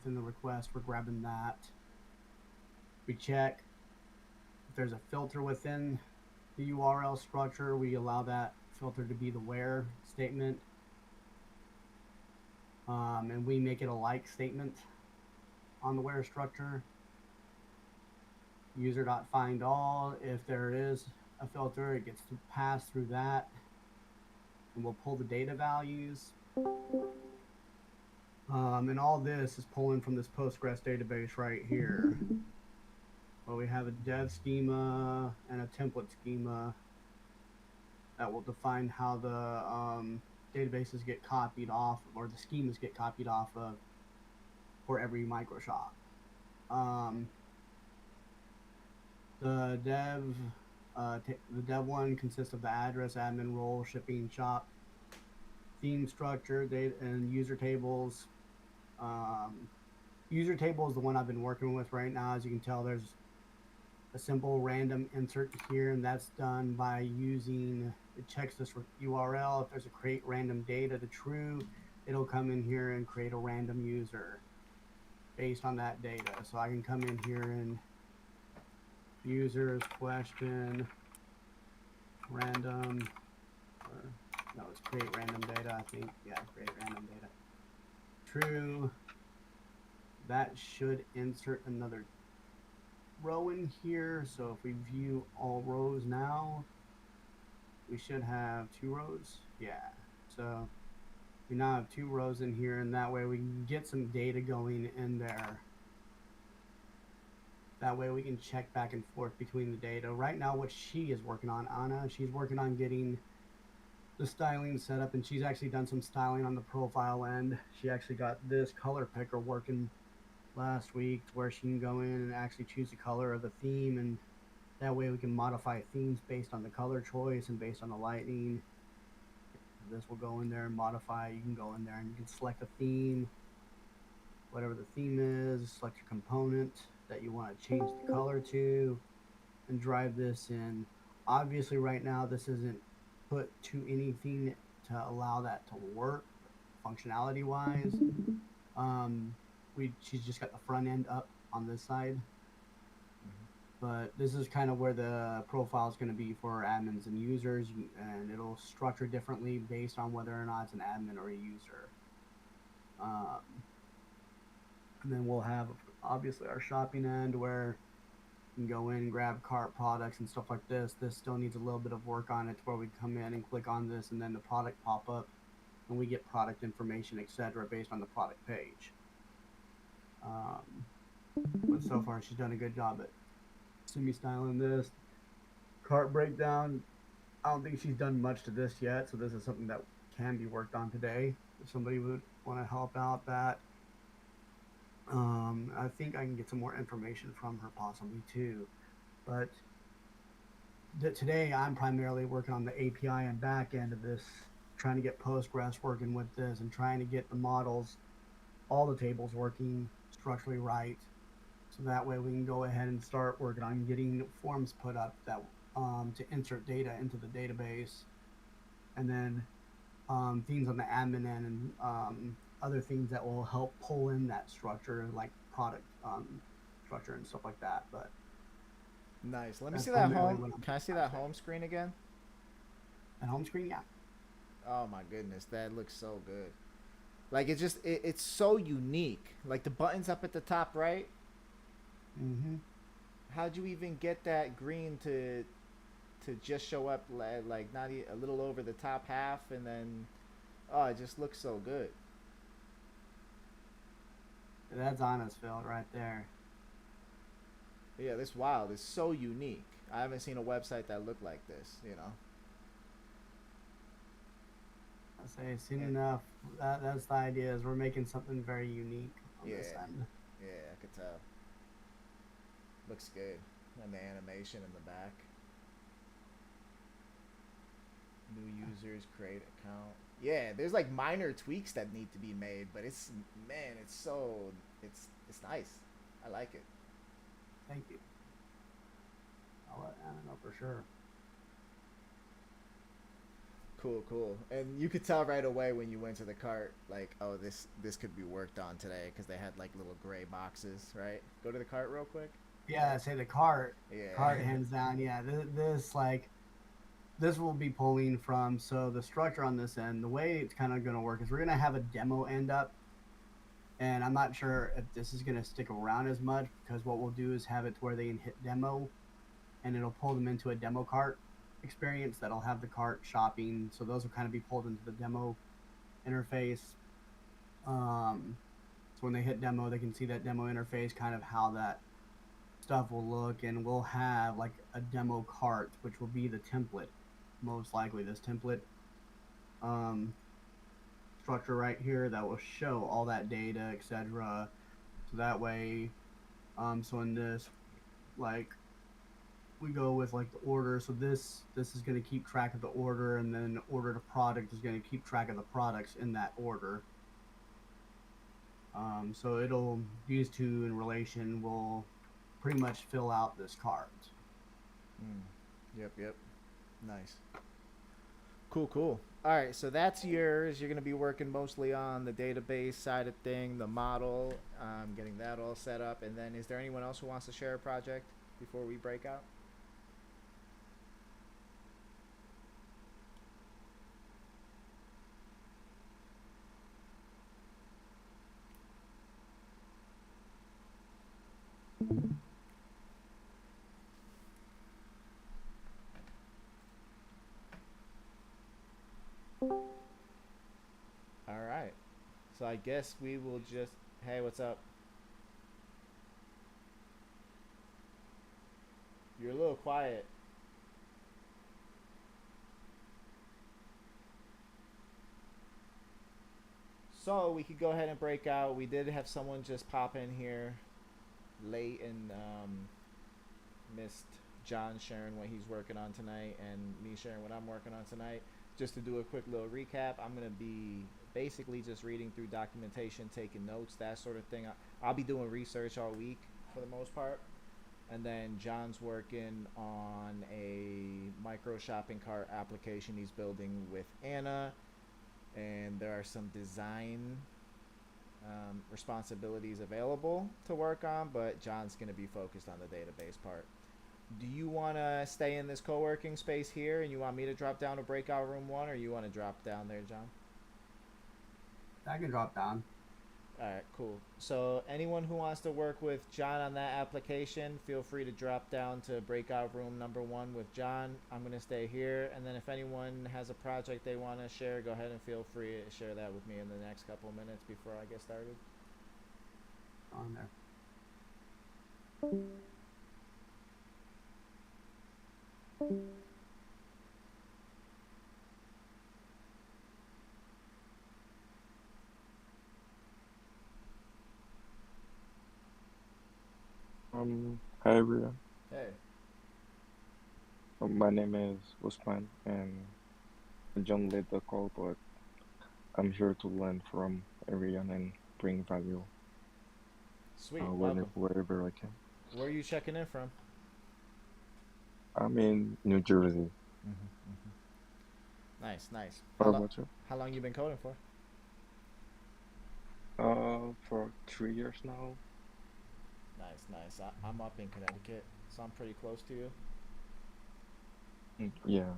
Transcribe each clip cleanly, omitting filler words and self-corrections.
within the request, we're grabbing that. We check if there's a filter within the URL structure, we allow that filter to be the where statement. And we make it a like statement on the where structure. User.findAll, if there is a filter, it gets to pass through that, and we'll pull the data values. And all this is pulling from this Postgres database right here. Well, we have a dev schema and a template schema that will define how the databases get copied off, or the schemas get copied off of for every micro shop. The dev one consists of the address, admin role, shipping, shop, theme structure, data, and user tables. User table is the one I've been working with right now. As you can tell, there's a simple random insert here, and that's done by using, it checks this URL. If there's a create random data to true, it'll come in here and create a random user based on that data. So I can come in here and users question random, or no, it's create random data, I think. Yeah, create random data. True. That should insert another row in here. So if we view all rows now, we should have 2 rows. Yeah. So we now have 2 rows in here, and that way we can get some data going in there. That way we can check back and forth between the data. Right now, what she is working on, Anna, she's working on getting the styling set up, and she's actually done some styling on the profile end. She actually got this color picker working last week, where she can go in and actually choose the color of the theme, and that way we can modify themes based on the color choice and based on the lighting. This will go in there and modify. You can go in there and you can select a theme, whatever the theme is, select your component that you want to change the color to, and drive this in. Obviously right now this isn't put to anything to allow that to work functionality wise. She's just got the front end up on this side, but this is kind of where the profile is going to be for admins and users, and it'll structure differently based on whether or not it's an admin or a user. And then we'll have obviously our shopping end, where you can go in and grab cart products and stuff like this. This still needs a little bit of work on it, where we come in and click on this, and then the product pop up, and we get product information, etc., based on the product page. But so far she's done a good job at semi-styling this. Cart breakdown, I don't think she's done much to this yet, so this is something that can be worked on today if somebody would want to help out that. I think I can get some more information from her possibly too, but today I'm primarily working on the API and back end of this, trying to get Postgres working with this, and trying to get the models, all the tables working structurally right, so that way we can go ahead and start working on getting forms put up that to insert data into the database, and then things on the admin end, and other things that will help pull in that structure, like product structure and stuff like that. But nice. Let me see that home. Can I see that home screen again? At home screen, yeah. Oh my goodness, that looks so good. Like it's so unique. Like the buttons up at the top right. Mm-hmm. How'd you even get that green to just show up like not a little over the top half, and then oh, it just looks so good. That's honest, Phil, right there. Yeah, this wild. It's so unique. I haven't seen a website that looked like this. You know. I say soon enough. That's the idea. Is we're making something very unique on Yeah, this end. yeah, I could tell. Looks good. And the animation in the back. New users create account. Yeah, there's like minor tweaks that need to be made, but it's man, it's nice. I like it. Thank you. I'll let Anna know for sure. Cool, cool. And you could tell right away when you went to the cart, like, oh, this could be worked on today because they had like little gray boxes, right? Go to the cart real quick. Yeah, say the cart Yeah. hands down. Yeah, this like this will be pulling from. So the structure on this end, the way it's kind of going to work is we're going to have a demo end up, and I'm not sure if this is going to stick around as much because what we'll do is have it to where they can hit demo, and it'll pull them into a demo cart experience that'll have the cart shopping. So those will kind of be pulled into the demo interface. So when they hit demo, they can see that demo interface, kind of how that stuff will look, and we'll have like a demo cart, which will be the template, most likely this template um, structure right here that will show all that data, etc. So that way, so in this, like we go with like the order. So this is going to keep track of the order, and then order to product is going to keep track of the products in that order. So it'll these two in relation will pretty much fill out this card. Mm. Yep, yep. Nice. Cool, cool. All right, so that's yours. You're going to be working mostly on the database side of thing, the model, getting that all set up. And then is there anyone else who wants to share a project before we break out? All right. So I guess we will just. Hey, what's up? You're a little quiet. So we could go ahead and break out. We did have someone just pop in here late and missed John sharing what he's working on tonight and me sharing what I'm working on tonight. Just to do a quick little recap, I'm going to be basically just reading through documentation, taking notes, that sort of thing. I'll be doing research all week for the most part. And then John's working on a micro shopping cart application he's building with Anna. And there are some design responsibilities available to work on, but John's going to be focused on the database part. Do you want to stay in this co-working space here and you want me to drop down to breakout room 1, or you want to drop down there, John? I can drop down. All right, cool. So anyone who wants to work with John on that application, feel free to drop down to breakout room number 1 with John. I'm going to stay here, and then if anyone has a project they want to share, go ahead and feel free to share that with me in the next couple of minutes before I get started. On there. Hi everyone. Hey. My name is Usman, and John led the call, but I'm here to learn from everyone and bring value Sweet, welcome. wherever I can. Where are you checking in from? I'm in New Jersey. Nice, nice. What about you? How long you been coding for? For 3 years now. Nice, nice. I'm up in Connecticut, so I'm pretty close to you. Yeah.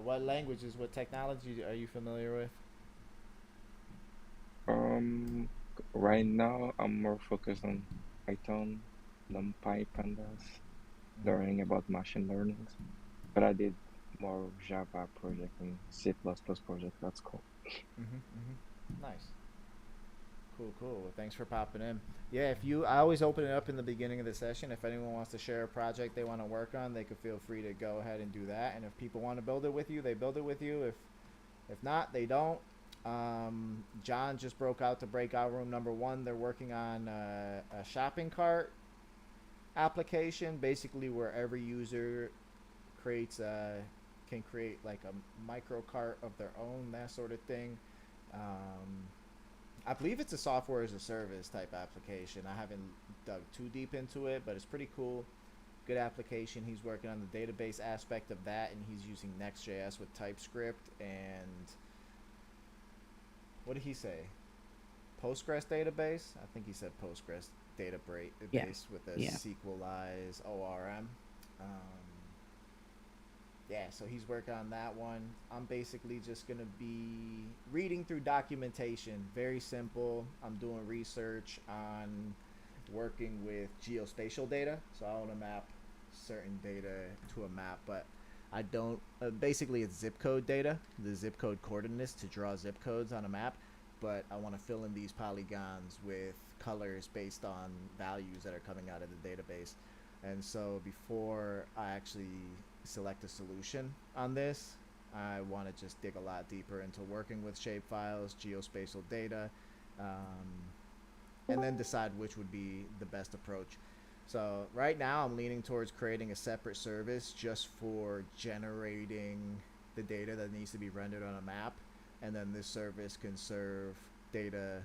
What languages, what technology are you familiar with? Um, right now I'm more focused on Python, NumPy, Pandas, learning about machine learning. But I did more Java project and C++ project. That's cool. Nice. Cool, cool. Well, thanks for popping in. Yeah, I always open it up in the beginning of the session. If anyone wants to share a project they want to work on, they could feel free to go ahead and do that. And if people want to build it with you, they build it with you. If not, they don't. John just broke out to breakout room number 1. They're working on a shopping cart application, basically where every user can create like a micro cart of their own, that sort of thing. I believe it's a software as a service type application. I haven't dug too deep into it, but it's pretty cool. good application. He's working on the database aspect of that, and he's using Next.js with TypeScript and what did he say? Postgres database? I think he said Postgres Yeah. database with a Yeah. SQLized ORM. Um, yeah, so he's working on that one. I'm basically just gonna be reading through documentation. Very simple. I'm doing research on working with geospatial data. So I want to map certain data to a map, but I don't. Basically, it's zip code data, the zip code coordinates to draw zip codes on a map. But I want to fill in these polygons with colors based on values that are coming out of the database. And so before I actually select a solution on this, I want to just dig a lot deeper into working with shapefiles, geospatial data, and then decide which would be the best approach. So right now I'm leaning towards creating a separate service just for generating the data that needs to be rendered on a map, and then this service can serve data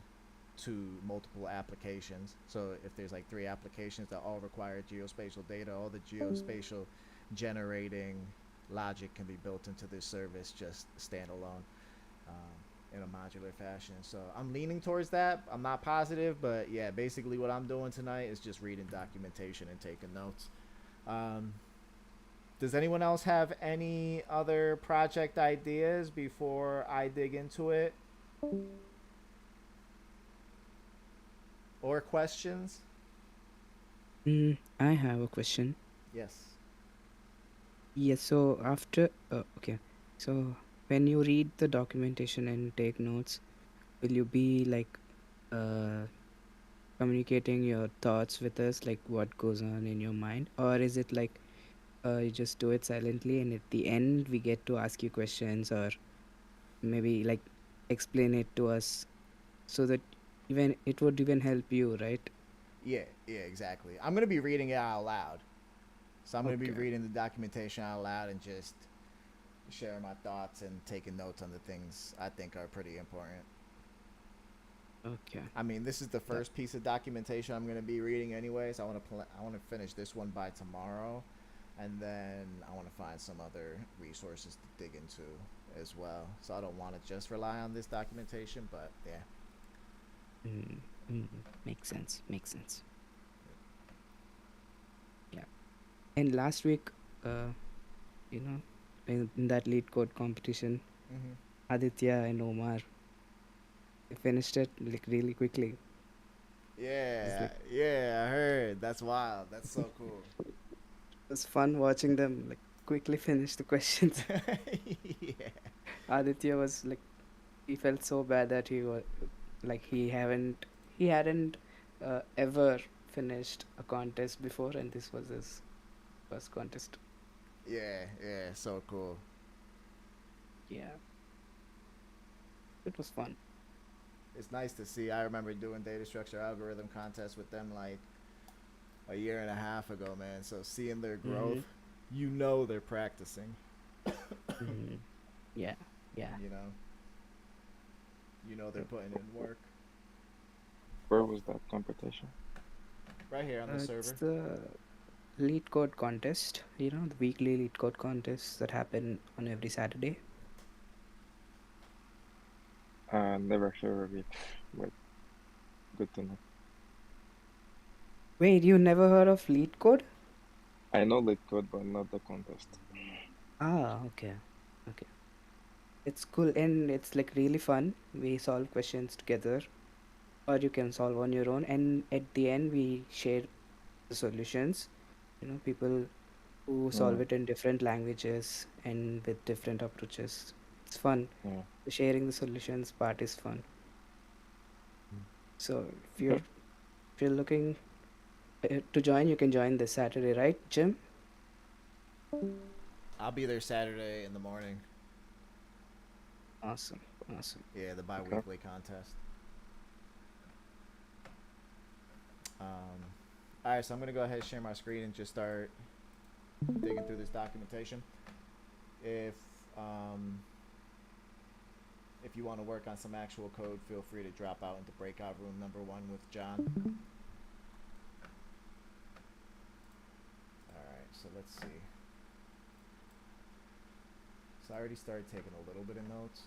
to multiple applications. So if there's like 3 applications that all require geospatial data, all the geospatial generating logic can be built into this service just standalone, in a modular fashion. So I'm leaning towards that. I'm not positive, but yeah, basically what I'm doing tonight is just reading documentation and taking notes. Does anyone else have any other project ideas before I dig into it? Or questions? I have a question. Yes. Yes, so after, okay, so when you read the documentation and take notes, will you be like communicating your thoughts with us, like what goes on in your mind, or is it like you just do it silently and at the end we get to ask you questions, or maybe like explain it to us so that even it would even help you, right? Yeah, exactly. I'm going to be reading it out loud. So I'm going to be Okay. reading the documentation out loud and just sharing my thoughts and taking notes on the things I think are pretty important. Okay. I mean, this is the first piece of documentation I'm going to be reading anyway, so I want to finish this one by tomorrow, and then I want to find some other resources to dig into as well. So I don't want to just rely on this documentation, but yeah. Makes sense. Yeah. And last week, you know, in that lead code competition, Mm-hmm. Aditya and Omar, they finished it like really quickly. Yeah, like- yeah, I heard. That's wild. That's so cool. It was fun watching them like quickly finish the questions. Yeah. Aditya was like, he felt so bad that he was like he hadn't ever finished a contest before, and this was his first contest. Yeah, so cool. Yeah, it was fun. It's nice to see. I remember doing data structure algorithm contests with them like a year and a half ago, man. So seeing their growth, you know they're practicing. Yeah. You know they're putting in work. Where was that competition? Right here on the server. It's the lead code contest, the weekly lead code contests that happen on every Saturday. Never heard of it, but good to know. Wait, you never heard of lead code? I know lead code, but not the contest. Okay. It's cool and it's like really fun. We solve questions together, or you can solve on your own, and at the end we share the solutions. People who solve it in different languages and with different approaches. It's fun. Yeah. The sharing the solutions part is fun. So if Okay. you're looking to join, you can join this Saturday, right, Jim? I'll be there Saturday in the morning. Awesome. Yeah, the bi-weekly contest. Alright, so I'm going to go ahead and share my screen and just start digging through this documentation. If you want to work on some actual code, feel free to drop out into breakout room number 1 with John. Alright. so let's see. So I already started taking a little bit of notes.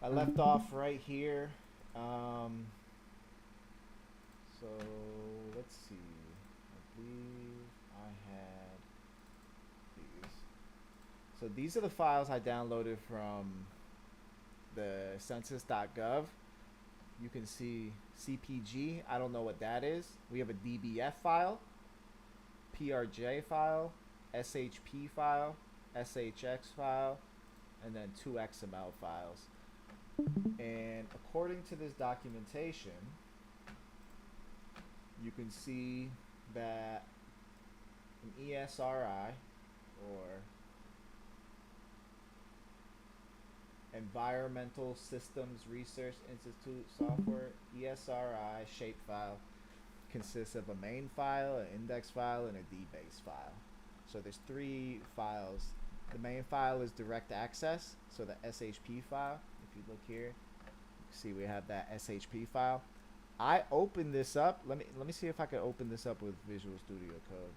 I left off right here. So let's see. I believe I had these. So these are the files I downloaded from the census.gov. You can see CPG. I don't know what that is. We have a DBF file, PRJ file, SHP file, SHX file, and then two XML files. And according to this documentation, you can see that an ESRI, or Environmental Systems Research Institute Software, ESRI shapefile consists of a main file, an index file, and a dbase file. So there's three files. The main file is direct access, so the SHP file. If you look here, you can see we have that SHP file. I opened this up. Let me see if I can open this up with Visual Studio Code.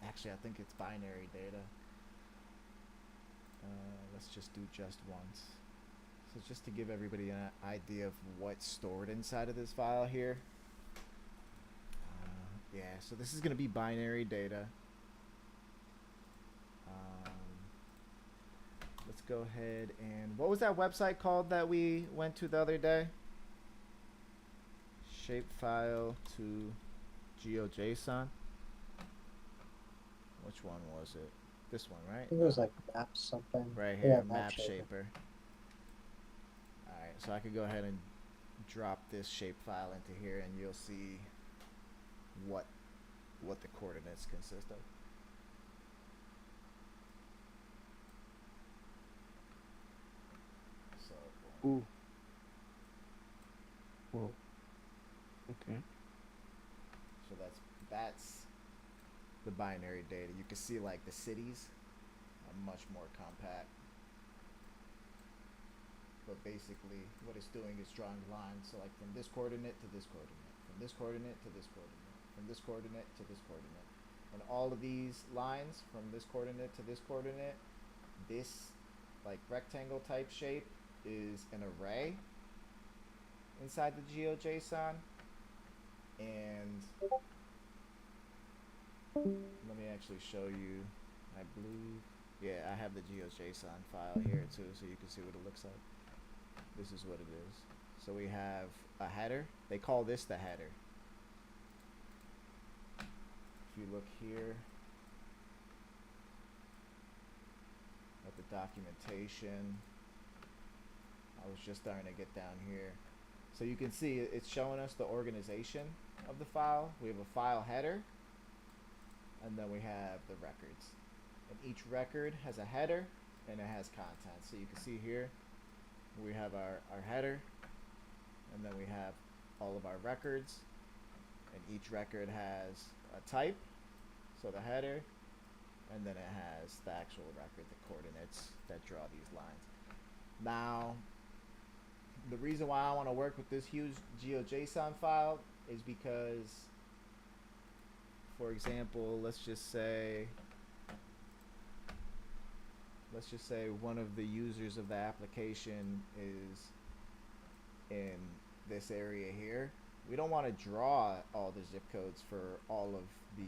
Actually, I think it's binary data. Let's just do just once. So just to give everybody an idea of what's stored inside of this file here. Yeah, so this is going to be binary data. Let's go ahead and... What was that website called that we went to the other day? Shapefile to GeoJSON. Which one was it? This one, right? I think it was like map something. Right here, Yeah, map shaper. Alright, so I could go ahead and drop this shapefile into here and you'll see what the coordinates consist of. So Ooh. Whoa. Okay. so that's the binary data. You can see like the cities are much more compact. But basically what it's doing is drawing lines. So like from this coordinate to this coordinate, from this coordinate to this coordinate, from this coordinate to this coordinate. And all of these lines from this coordinate to this coordinate, this like rectangle type shape is an array inside the GeoJSON. And let me actually show you. I believe, yeah, I have the GeoJSON file here too, so you can see what it looks like. This is what it is. So we have a header. They call this the header. If you look here at the documentation, I was just starting to get down here. So you can see it's showing us the organization of the file. We have a file header, and then we have the records. And each record has a header, and it has content. So you can see here, we have our header, and then we have all of our records, and each record has a type, so the header, and then it has the actual record, the coordinates that draw these lines. Now, the reason why I want to work with this huge GeoJSON file is because, for example, let's just say one of the users of the application is in this area here. We don't want to draw all the zip codes for all of the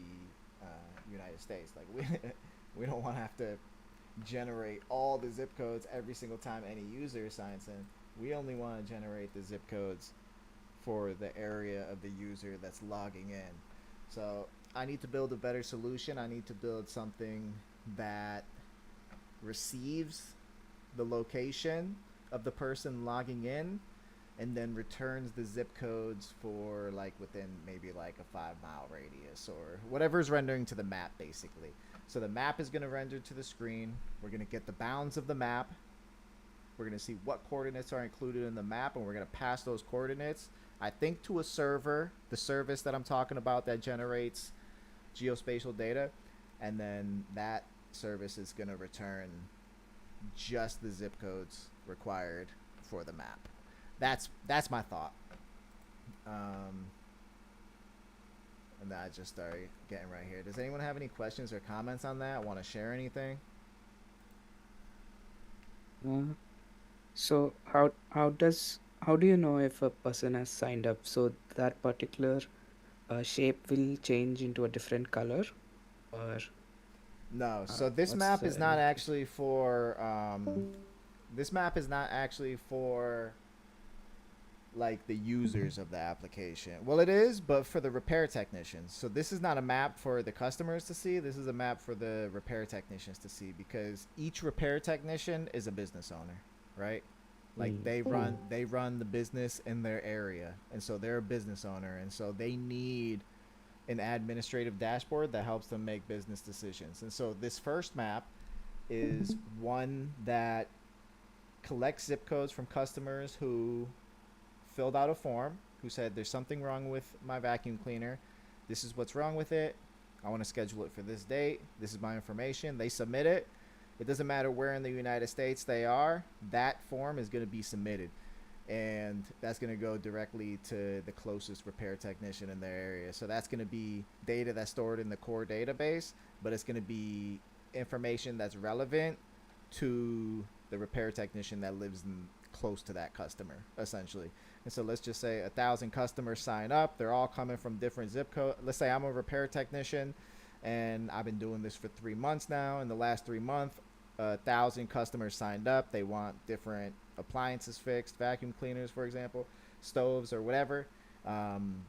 United States. Like we don't want to have to generate all the zip codes every single time any user signs in. We only want to generate the zip codes for the area of the user that's logging in. So I need to build a better solution. I need to build something that receives the location of the person logging in and then returns the zip codes for like within maybe like a 5-mile radius or whatever's rendering to the map basically. So the map is going to render to the screen. We're going to get the bounds of the map. We're going to see what coordinates are included in the map, and we're going to pass those coordinates, I think, to a server, the service that I'm talking about that generates geospatial data, and then that service is going to return just the zip codes required for the map. That's my thought. Um, and then I just started getting right here. Does anyone have any questions or comments on that? Want to share anything? Uh, so how do you know if a person has signed up? So that particular shape will change into a different color, or No. So this what's map the is not actually for. This map is not actually for like the users of the application. Well, it is, but for the repair technicians. So this is not a map for the customers to see. This is a map for the repair technicians to see because each repair technician is a business owner, right? Like Mm, they run the business in their area, and so they're a business owner, and so they need an administrative dashboard that helps them make business decisions. And so this first map is one that collects zip codes from customers who filled out a form who said there's something wrong with my vacuum cleaner. This is what's wrong with it. I want to schedule it for this date. This is my information. They submit it. It doesn't matter where in the United States they are. That form is going to be submitted. And that's going to go directly to the closest repair technician in their area. So that's going to be data that's stored in the core database, but it's going to be information that's relevant to the repair technician that lives close to that customer, essentially. And so let's just say 1,000 customers sign up. They're all coming from different zip code. Let's say I'm a repair technician, and I've been doing this for 3 months now. In the last 3 months, 1,000 customers signed up. They want different appliances fixed, vacuum cleaners, for example, stoves or whatever.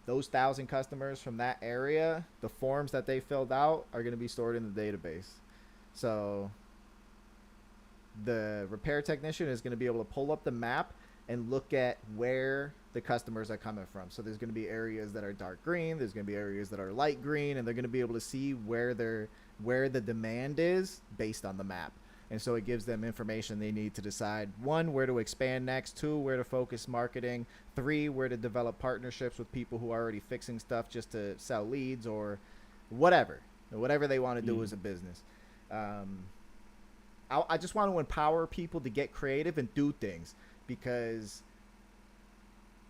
Those 1,000 customers from that area, the forms that they filled out are going to be stored in the database. So the repair technician is going to be able to pull up the map and look at where the customers are coming from. So there's going to be areas that are dark green, there's going to be areas that are light green, and they're going to be able to see where the demand is based on the map. And so it gives them information they need to decide, 1, where to expand next, 2, where to focus marketing, 3, where to develop partnerships with people who are already fixing stuff just to sell leads or whatever they want to do as a business. I just want to empower people to get creative and do things, because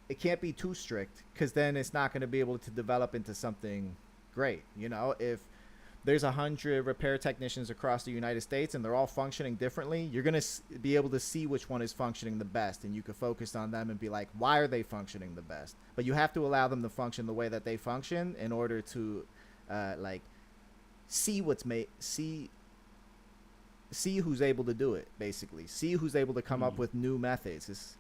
it can't be too strict, because then it's not going to be able to develop into something great. If there's 100 repair technicians across the United States and they're all functioning differently, you're going to be able to see which one is functioning the best, and you can focus on them and be like, why are they functioning the best? But you have to allow them to function the way that they function in order to see who's able to do it, basically. See who's able to come up with new methods.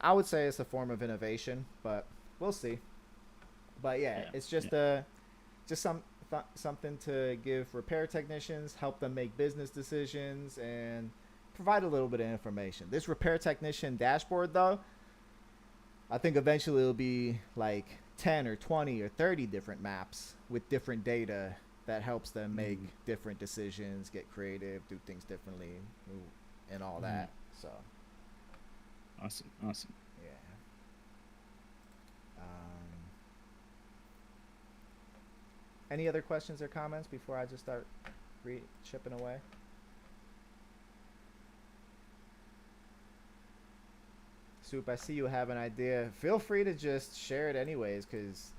I would say it's a form of innovation, but we'll see. But yeah, it's just something to give repair technicians, help them make business decisions, and provide a little bit of information. This repair technician dashboard, though, I think eventually it'll be like 10 or 20 or 30 different maps with different data that helps them make different decisions, get creative, do things differently, and all that. So Awesome. yeah. Any other questions or comments before I just start chipping away? Soup, I see you have an idea. Feel free to just share it anyways, because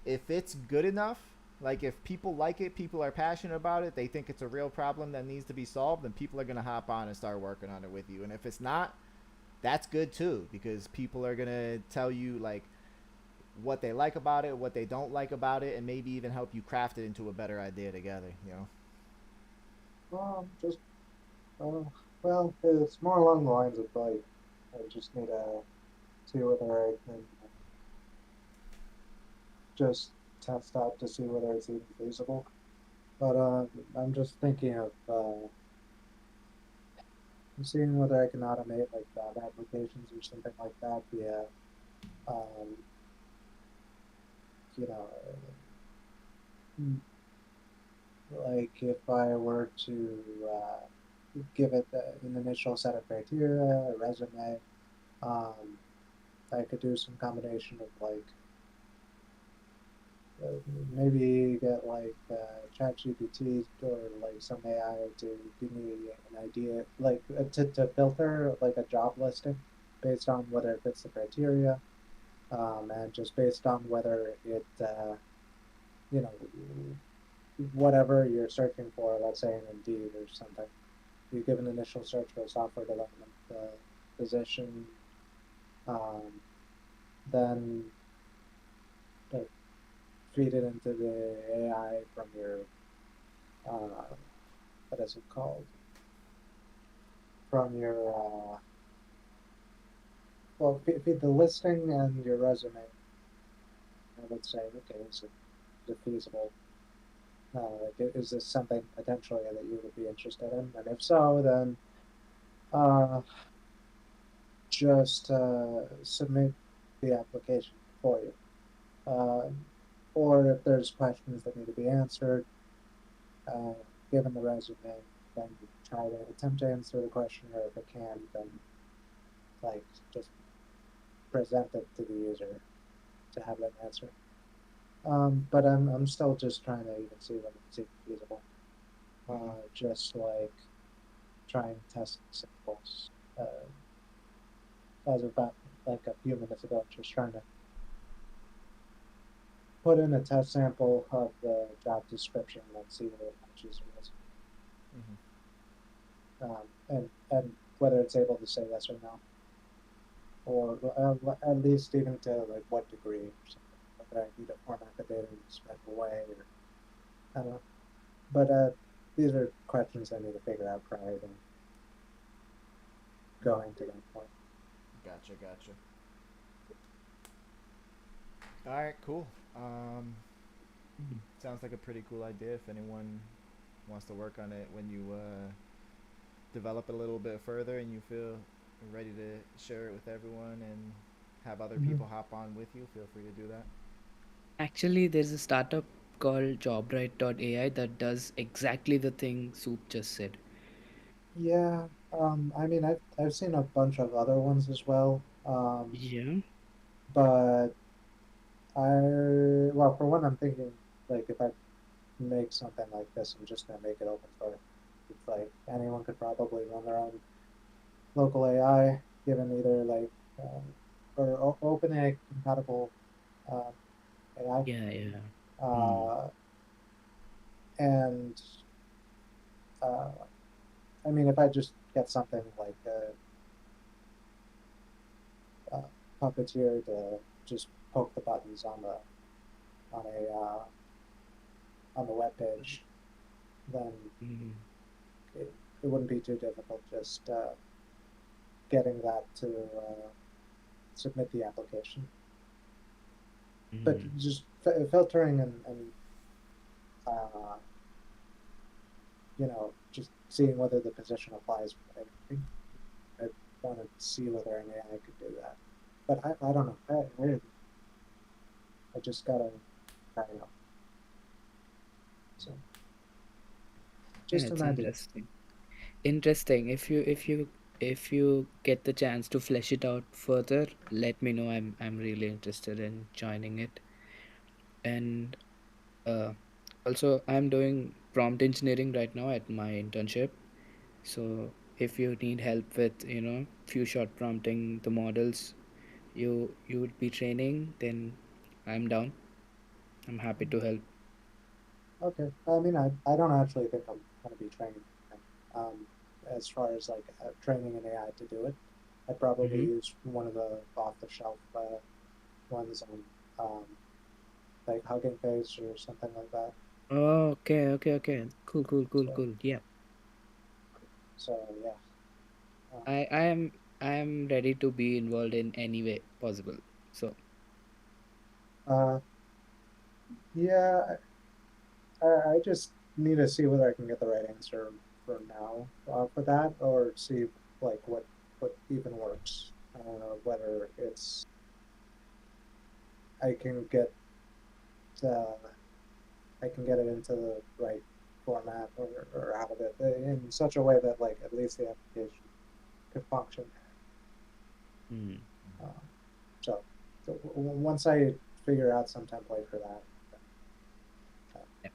if it's good enough, like if people like it, people are passionate about it, they think it's a real problem that needs to be solved, then people are going to hop on and start working on it with you. And if it's not, that's good too, because people are going to tell you like what they like about it, what they don't like about it, and maybe even help you craft it into a better idea together, Just well, it's more along the lines of like I just need to see whether I can just test out to see whether it's even feasible. But I'm just thinking of seeing whether I can automate like web applications or something like that via, you know, like if I were to give it an initial set of criteria, a resume, I could do some combination of like maybe get like ChatGPT or like some AI to give me an idea, like to filter like a job listing based on whether it fits the criteria. and just based on whether it, you know, whatever you're searching for, let's say in Indeed or something, you give an initial search for a software development position, um, then like, feed it into the AI from your, what is it called? From your, well, feed the listing and your resume. I would say, okay, is it feasible? Like, is this something potentially that you would be interested in? And if so, then just submit the application for you. Or if there's questions that need to be answered, given the resume, then you try to attempt to answer the question, or if it can, then like just present it to the user to have them answer. But I'm still just trying to even see whether it's even feasible. Just like trying testing samples. As about like a few minutes ago, just trying to put in a test sample of the job description and see whether it matches the resume. And whether it's able to say yes or no, or at least even to like what degree or something. Whether I need to format the data in a special way, or I don't know. But these are questions I need to figure out prior to going to that point. Gotcha. All right, cool. Sounds like a pretty cool idea. If anyone wants to work on it, when you develop it a little bit further and you feel ready to share it with everyone and have other people hop on with you, feel free to do that. Actually, there's a startup called Jobright.ai that does exactly the thing Soup just said. Yeah, I mean, I've seen a bunch of other ones as well. Yeah. But well, for one, I'm thinking like if I make something like this, I'm just gonna make it open source. It's like anyone could probably run their own local AI, given either like or OpenAI compatible AI. Yeah. And I mean, if I just get something like Puppeteer to just poke the buttons on the on the web page, then it wouldn't be too difficult just getting that to submit the application. But just filtering and you know, just seeing whether the position applies. I want to see whether an AI could do that, but I don't know. I just gotta try it out. So Yeah, just it's an idea. interesting. If you get the chance to flesh it out further, let me know. I'm really interested in joining it. And also, I'm doing prompt engineering right now at my internship. So if you need help with, few short prompting the models you would be training, then I'm down. I'm happy to help. Okay. I mean, I don't actually think I'm going to be training. As far as like training an AI to do it, I'd probably use one of the off-the-shelf ones on like Hugging Face or something like that. Oh, okay. Cool. Yeah. So yeah. I am ready to be involved in any way possible. So Uh, yeah. I just need to see whether I can get the right answer for now for that, or see like what even works. Whether it's I can get uh, I can get it into the right format or out of it in such a way that like at least the application could function. Um, so once I figure out some template for that, yeah.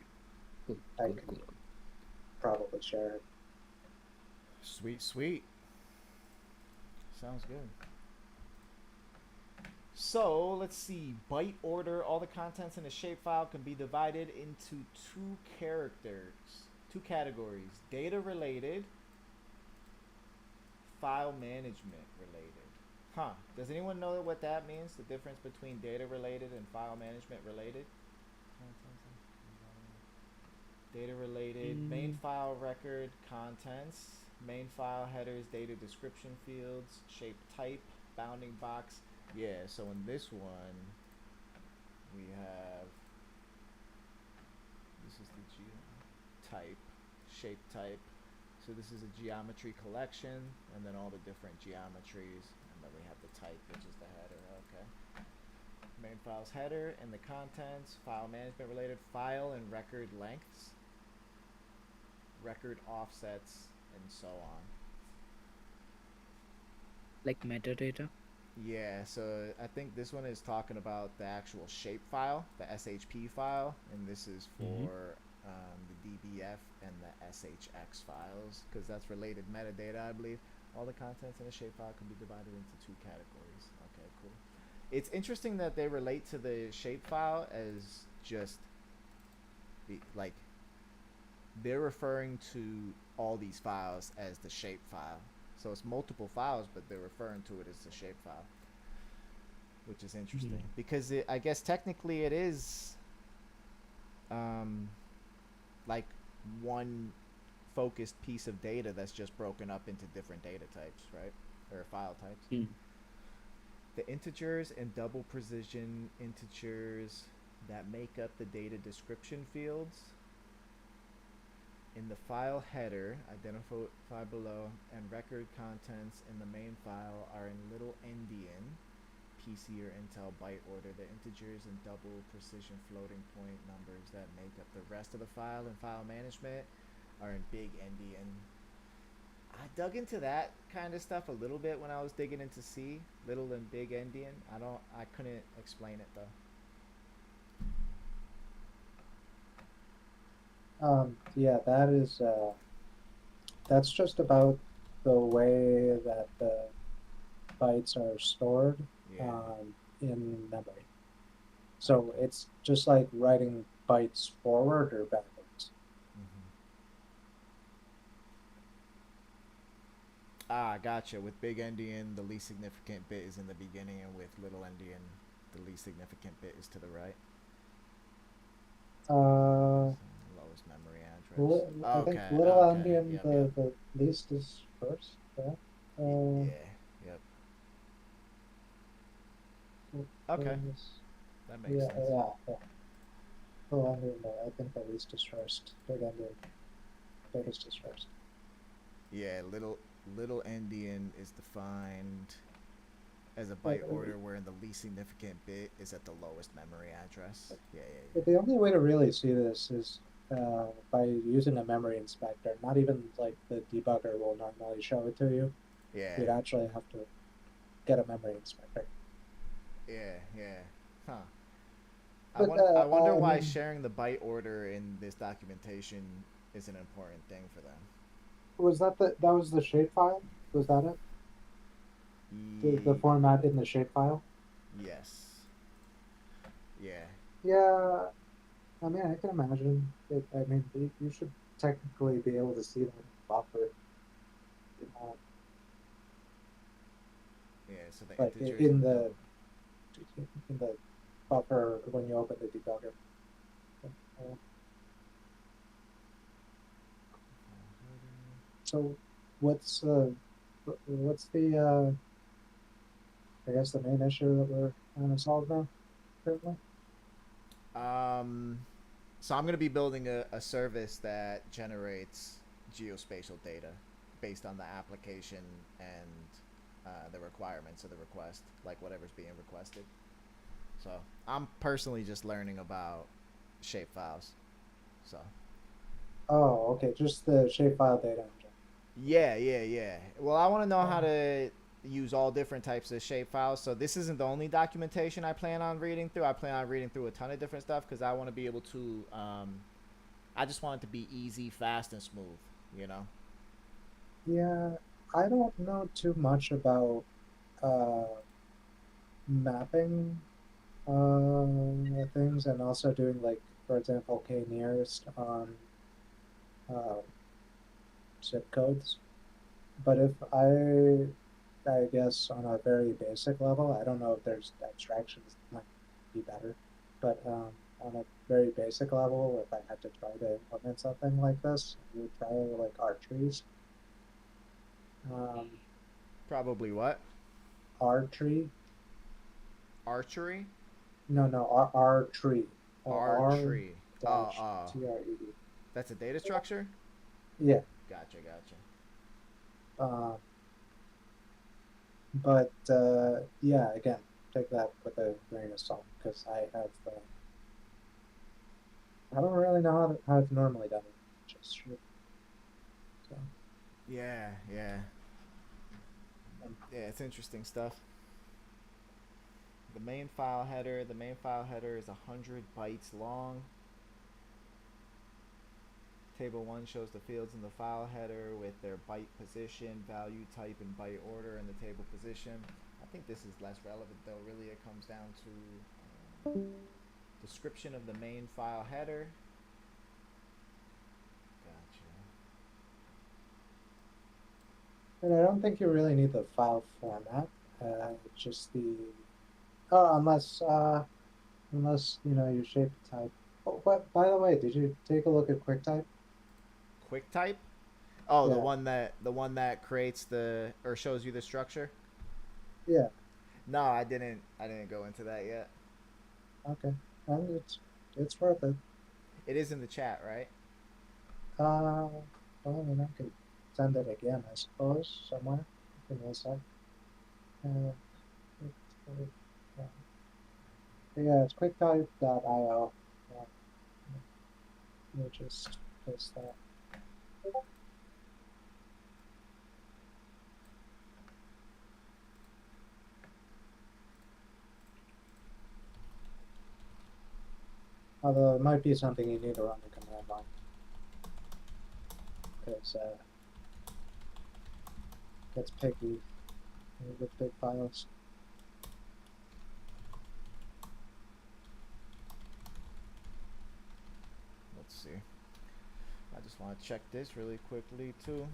Cool. I can probably share it. Sweet. Sounds good. So let's see. Byte order. All the contents in a shapefile can be divided into two categories: data related, file management related. Huh. Does anyone know what that means? The difference between data related and file management related? Data related, main file record contents, main file headers, data description fields, shape type, bounding box. Yeah, so in this one, we have, this is the type, shape type. So this is a geometry collection, and then all the different geometries, and then we have the type, which is the header. Okay. Main file's header and the contents, file management related, file and record lengths, record offsets, and so on. Like metadata? Yeah, so I think this one is talking about the actual shape file, the SHP file, and this is for the DBF and the SHX files, because that's related metadata, I believe. All the contents in a shapefile can be divided into two categories. Okay, cool. It's interesting that they relate to the shapefile as just like they're referring to all these files as the shapefile. So it's multiple files, but they're referring to it as the shapefile, which is interesting because I guess technically it is like one focused piece of data that's just broken up into different data types, right? Or file types. The integers and double precision integers that make up the data description fields in the file header, identified below, and record contents in the main file are in little endian, PC or Intel byte order. The integers and double precision floating point numbers that make up the rest of the file and file management are in big endian. I dug into that kind of stuff a little bit when I was digging into C, little and big endian. I couldn't explain it though. Yeah, that is, that's just about the way that the bytes are stored in memory. So it's just like writing bytes forward or backwards. Ah, gotcha. With big endian, the least significant bit is in the beginning, and with little endian, the least significant bit is to the right. Lowest memory address. I think little endian, the least is first. Yeah. Yep. Okay. That makes sense. Yeah. Little endian, I think the least is first. Big endian, biggest is first. Yeah, little endian is defined as a byte order wherein the least significant bit is at the lowest memory address. Yeah. The only way to really see this is by using a memory inspector. Not even like the debugger will normally show it to you. Yeah. You'd actually have to get a memory inspector. Yeah. Huh. But, I wonder why sharing the byte order in this documentation is an important thing for them. Was that that was the shapefile? Was that it? The format in the shapefile? Yes. Yeah. Yeah. I mean, I can imagine it. I mean, you should technically be able to see that in the buffer. Yeah. So the like integers in the buffer when you open the debugger. So what's the I guess the main issue that we're trying to solve now currently? So I'm going to be building a service that generates geospatial data based on the application and the requirements of the request, like whatever's being requested. So I'm personally just learning about shapefiles. So. Oh, okay, just the shapefile data engine. Yeah. Well, I want to know how to use all different types of shapefiles. So this isn't the only documentation I plan on reading through. I plan on reading through a ton of different stuff because I want to be able to. I just want it to be easy, fast, and smooth. You know. Yeah, I don't know too much about mapping things and also doing, like, for example, k-nearest on zip codes. But if I guess on a very basic level, I don't know if there's abstractions that might be better, but on a very basic level, if I had to try to implement something like this, I would try like R-trees. Probably what? R-tree. Archery? No, R-tree. R-tree. Dash Oh. T-R-E-D. That's a data structure? Yeah. Gotcha. But yeah, again, take that with a grain of salt because I don't really know how it's normally done. Just shoot. So, Yeah. Yeah, it's interesting stuff. The main file header is 100 bytes long. Table 1 shows the fields in the file header with their byte position, value type, and byte order in the table position. I think this is less relevant though. Really, it comes down to description of the main file header. Gotcha. and I don't think you really need the file format. Just the unless you shape type. Oh, but by the way, did you take a look at QuickType? QuickType? Oh, Yeah. the one that creates or shows you the structure? Yeah. No, I didn't go into that yet. Okay. And it's worth it. It is in the chat, right? Well, I mean, I could send it again, I suppose, somewhere. Give me a sec. Yeah, it's QuickType.io. Let me just paste that. Although it might be something you need to run the command line. Because it gets picky with big files. Let's see. I just want to check this really quickly too.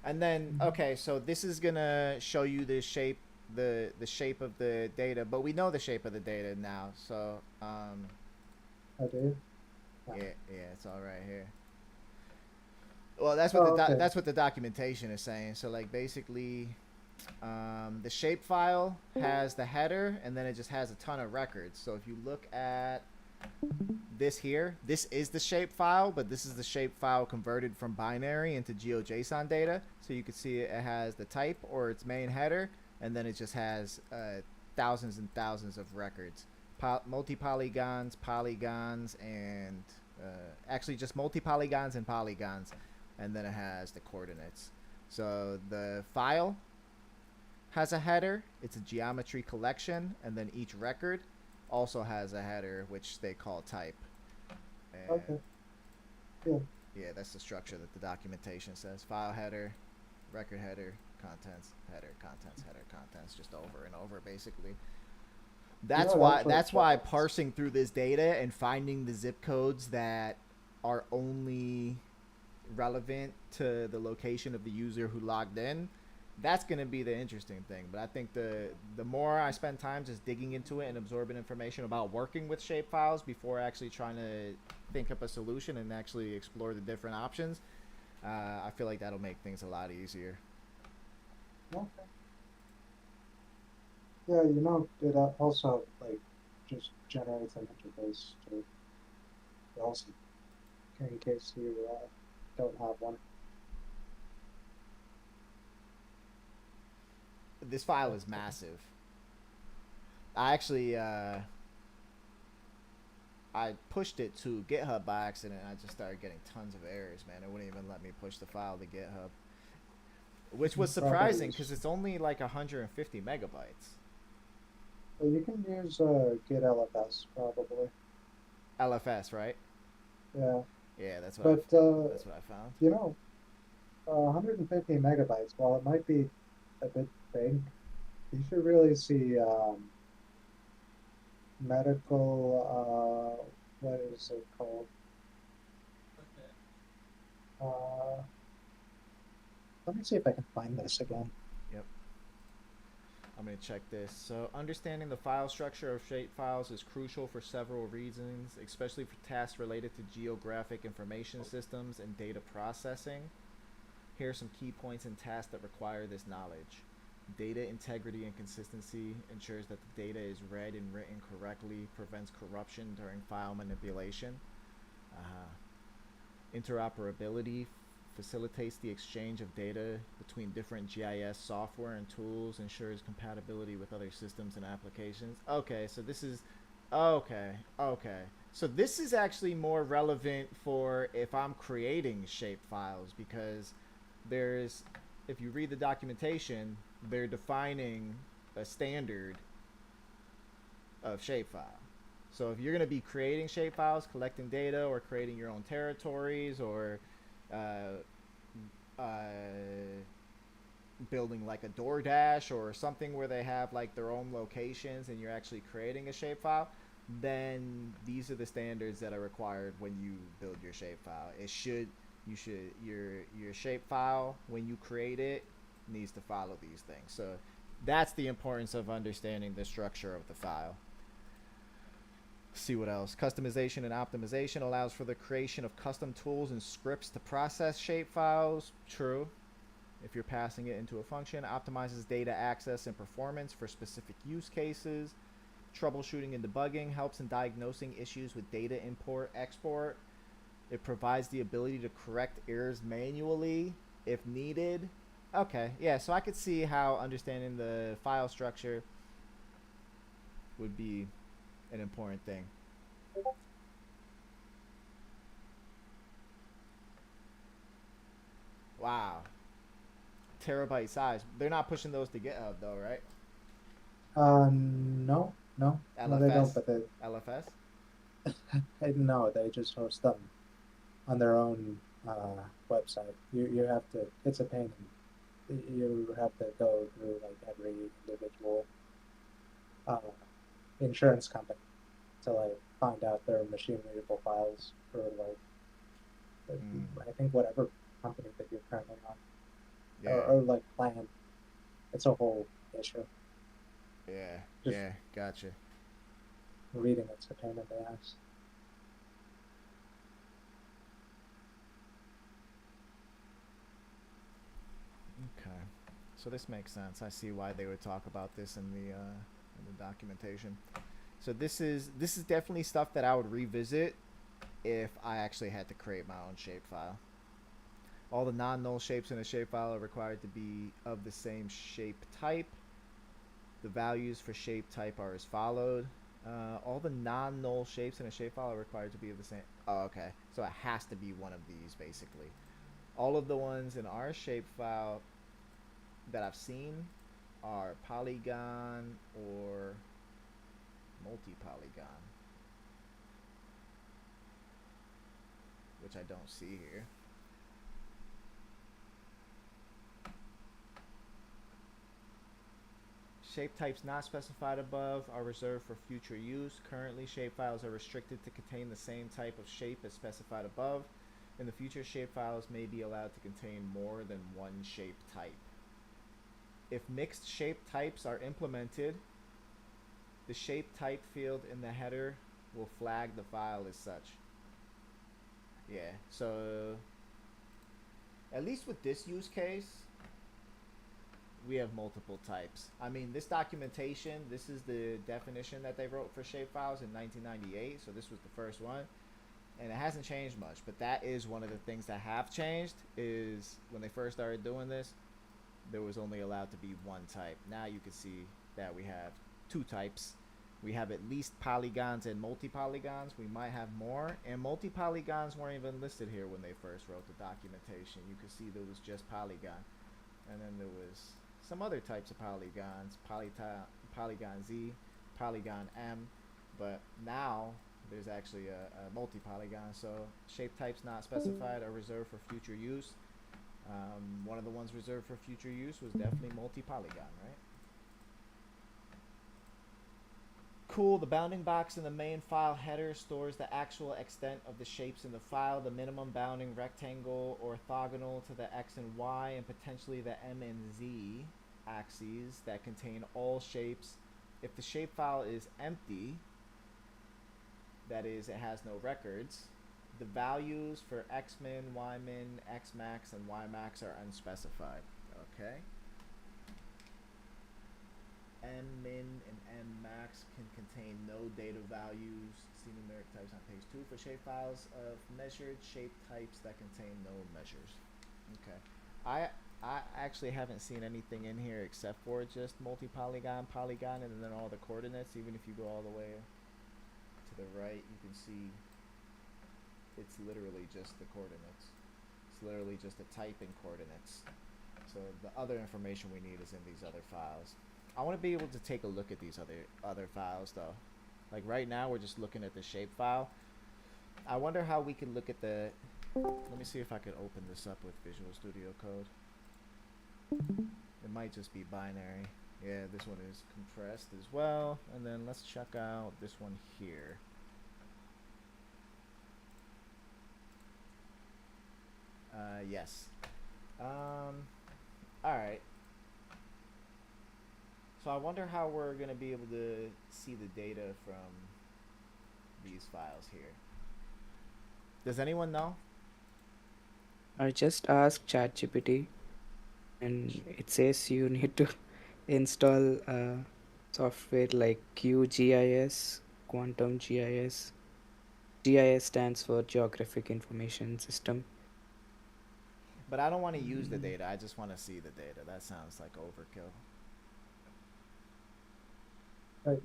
And then, okay, so this is gonna show you the shape, the shape of the data, but we know the shape of the data now. So, I do. yeah, it's all right here. Well, that's what that's what the documentation is saying. So, like, basically, the shape file has the header, and then it just has a ton of records. So if you look at this here, this is the shape file, but this is the shape file converted from binary into GeoJSON data. So you can see it has the type or its main header, and then it just has thousands and thousands of records, multi-polygons, polygons, and actually just multi-polygons and polygons, and then it has the coordinates. So the file has a header, it's a geometry collection, and then each record also has a header, which they call type. And Okay. Cool. yeah, that's the structure that the documentation says. File header, record header, contents, header, contents, just over and over, basically. That's why parsing through this data and finding the zip codes that are only relevant to the location of the user who logged in, that's going to be the interesting thing. But I think the more I spend time just digging into it and absorbing information about working with shapefiles before actually trying to think up a solution and actually explore the different options, I feel like that'll make things a lot easier. Okay. Yeah, it also like just generates an interface to also in case you don't have one. This file is massive. I actually I pushed it to GitHub by accident. And I just started getting tons of errors, man. It wouldn't even let me push the file to GitHub, which was surprising because it's only like 150 megabytes. Well, you can use Git LFS probably. LFS, right? Yeah. Yeah, that's what that's what I found. 150 megabytes. While it might be a bit big, You should really see medical. What is it called? Uh, Let me see if I can find this again. Yep. I'm going to check this. So, understanding the file structure of shapefiles is crucial for several reasons, especially for tasks related to geographic information systems and data processing. Here are some key points and tasks that require this knowledge. Data integrity and consistency ensures that the data is read and written correctly, prevents corruption during file manipulation. Interoperability facilitates the exchange of data between different GIS software and tools, ensures compatibility with other systems and applications. Okay, so this is okay. So this is actually more relevant for if I'm creating shape files, because there's, if you read the documentation, they're defining a standard of shapefile. So if you're going to be creating shapefiles, collecting data, or creating your own territories, or uh, building like a DoorDash or something where they have like their own locations and you're actually creating a shapefile, then these are the standards that are required when you build your shapefile. Your shapefile, when you create it, needs to follow these things. So that's the importance of understanding the structure of the file. See what else. Customization and optimization allows for the creation of custom tools and scripts to process shapefiles. True. If you're passing it into a function, optimizes data access and performance for specific use cases. Troubleshooting and debugging helps in diagnosing issues with data import, export. It provides the ability to correct errors manually if needed. Okay, yeah, so I could see how understanding the file structure would be an important thing. Wow. Terabyte size. They're not pushing those to GitHub though, right? No, no, no, they don't. LFS? But they, LFS? no, they just host them on their own website. You have to. It's a pain. You have to go through like every individual uh, insurance company to like find out their machine readable files for like I think whatever company that you're currently on, Yeah. or like plan. It's a whole issue. Yeah. Just Yeah. Gotcha. reading it's a pain in the ass. Okay. So this makes sense. I see why they would talk about this in the documentation. So this is definitely stuff that I would revisit if I actually had to create my own shapefile. All the non-null shapes in a shapefile are required to be of the same shape type. The values for shape type are as followed. All the non-null shapes in a shapefile are required to be of the same. Oh, okay. So it has to be one of these, basically. All of the ones in our shapefile that I've seen are polygon or multi-polygon, which I don't see here. Shape types not specified above are reserved for future use. Currently, shapefiles are restricted to contain the same type of shape as specified above. In the future, shapefiles may be allowed to contain more than one shape type. If mixed shape types are implemented, the shape type field in the header will flag the file as such. Yeah, so at least with this use case, we have multiple types. I mean, this documentation, this is the definition that they wrote for shapefiles in 1998, so this was the first one. And it hasn't changed much, but that is one of the things that have changed is when they first started doing this, there was only allowed to be one type. Now you can see that we have two types. We have at least polygons and multi-polygons. We might have more. And multi-polygons weren't even listed here when they first wrote the documentation. You could see there was just polygon. And then there was some other types of polygons, polygon Z, polygon M, but now there's actually a multi-polygon. So shape types not specified are reserved for future use. One of the ones reserved for future use was definitely multi-polygon, right? Cool. The bounding box in the main file header stores the actual extent of the shapes in the file, the minimum bounding rectangle orthogonal to the x and y, and potentially the m and z axes that contain all shapes. If the shapefile is empty, that is, it has no records, the values for xmin, ymin, xmax, and ymax are unspecified. Okay. Mmin and mmax can contain no data values. See numeric types on page 2 for shapefiles of measured shape types that contain no measures. Okay. I actually haven't seen anything in here except for just multi-polygon, polygon, and then all the coordinates. Even if you go all the way to the right, you can see it's literally just the coordinates. It's literally just a type in coordinates. So the other information we need is in these other files. I want to be able to take a look at these other files though. Like right now we're just looking at the shape file. I wonder how we can look at the, let me see if I could open this up with Visual Studio Code. It might just be binary. Yeah, this one is compressed as well. And then let's check out this one here. Yes. Alright. So I wonder how we're going to be able to see the data from these files here. Does anyone know? I just asked ChatGPT, and it says you need to install software like QGIS, Quantum GIS. GIS stands for Geographic Information System. But I don't want to use the data. I just want to see the data. That sounds like overkill.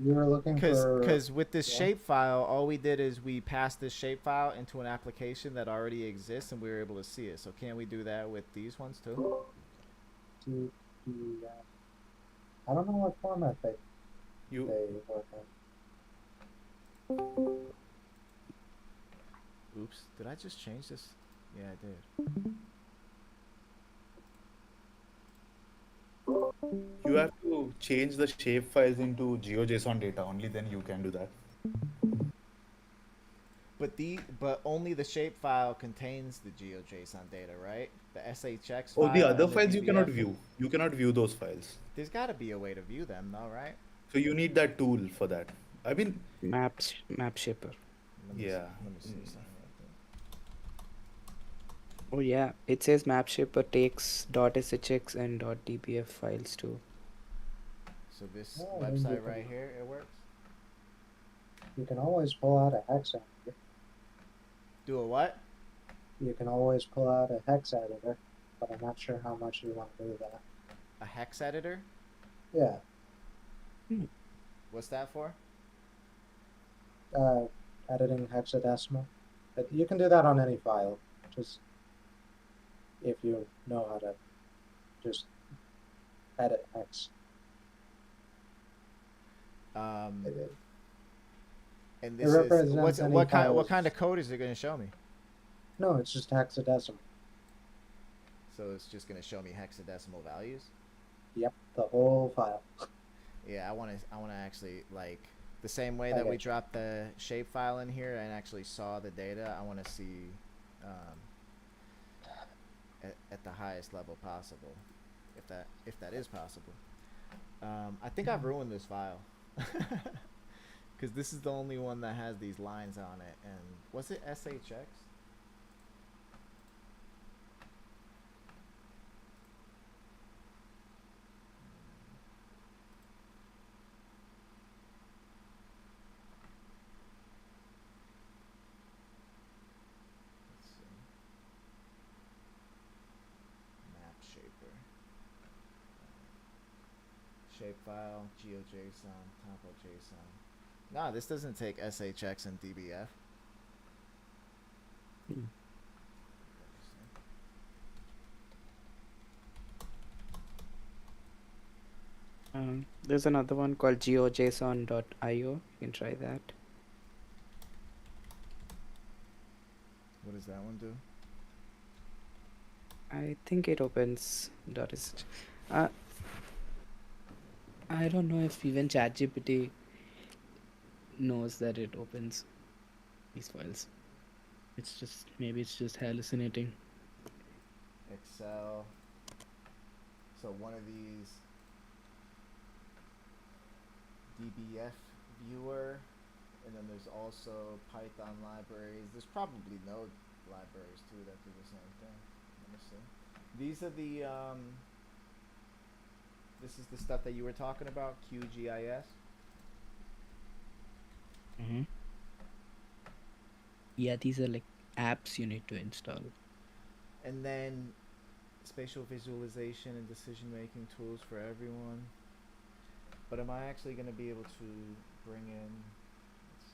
You were looking for... Because with this shapefile, all we did is we passed this shapefile into an application that already exists, and we were able to see it. So can we do that with these ones too? I don't know what format they work in. Oops, did I just change this? Yeah, I did. You have to change the shape files into GeoJSON data. Only then you can do that. But only the shapefile contains the GeoJSON data, right? The SHX Oh, file the other and the files you cannot DBF. view. You cannot view those files. There's got to be a way to view them, though, right? So you need that tool for that. I mean, Map Shaper. Let me yeah. See, let me see something like that. Oh yeah, it says Map Shaper takes .shx and .dbf files too. So this Oh, then you website can- right here, it works? You can always pull out a hex editor. Do a what? You can always pull out a hex editor, but I'm not sure how much you want to do that. A hex editor? Yeah, What's that for? editing hexadecimal. But you can do that on any file, just if you know how to just edit hex. And It this is represents any what files. kind of code is it going to show me? No, it's just hexadecimal. So it's just going to show me hexadecimal values. Yep, the whole file. Yeah, I want to actually, like, the same way I that we gotcha. dropped the shape file in here and actually saw the data. I want to see at the highest level possible, if that is possible. I think I've ruined this file because this is the only one that has these lines on it. And was it SHX? Let's see. Map shaper. Shapefile, GeoJSON, TopoJSON. Nah, this doesn't take SHX and DBF. Hmm. There's another one called geojson.io. You can try that. What does that one do? I think it opens .sh. I don't know if even ChatGPT knows that it opens these files. Maybe it's just hallucinating. Excel. So one of these DBF viewer, and then there's also Python libraries. There's probably Node libraries too that do the same thing. Let me see. These are the this is the stuff that you were talking about, QGIS. Mm-hmm. Yeah, these are like apps you need to install. And then spatial visualization and decision making tools for everyone. But am I actually going to be able to bring in, let's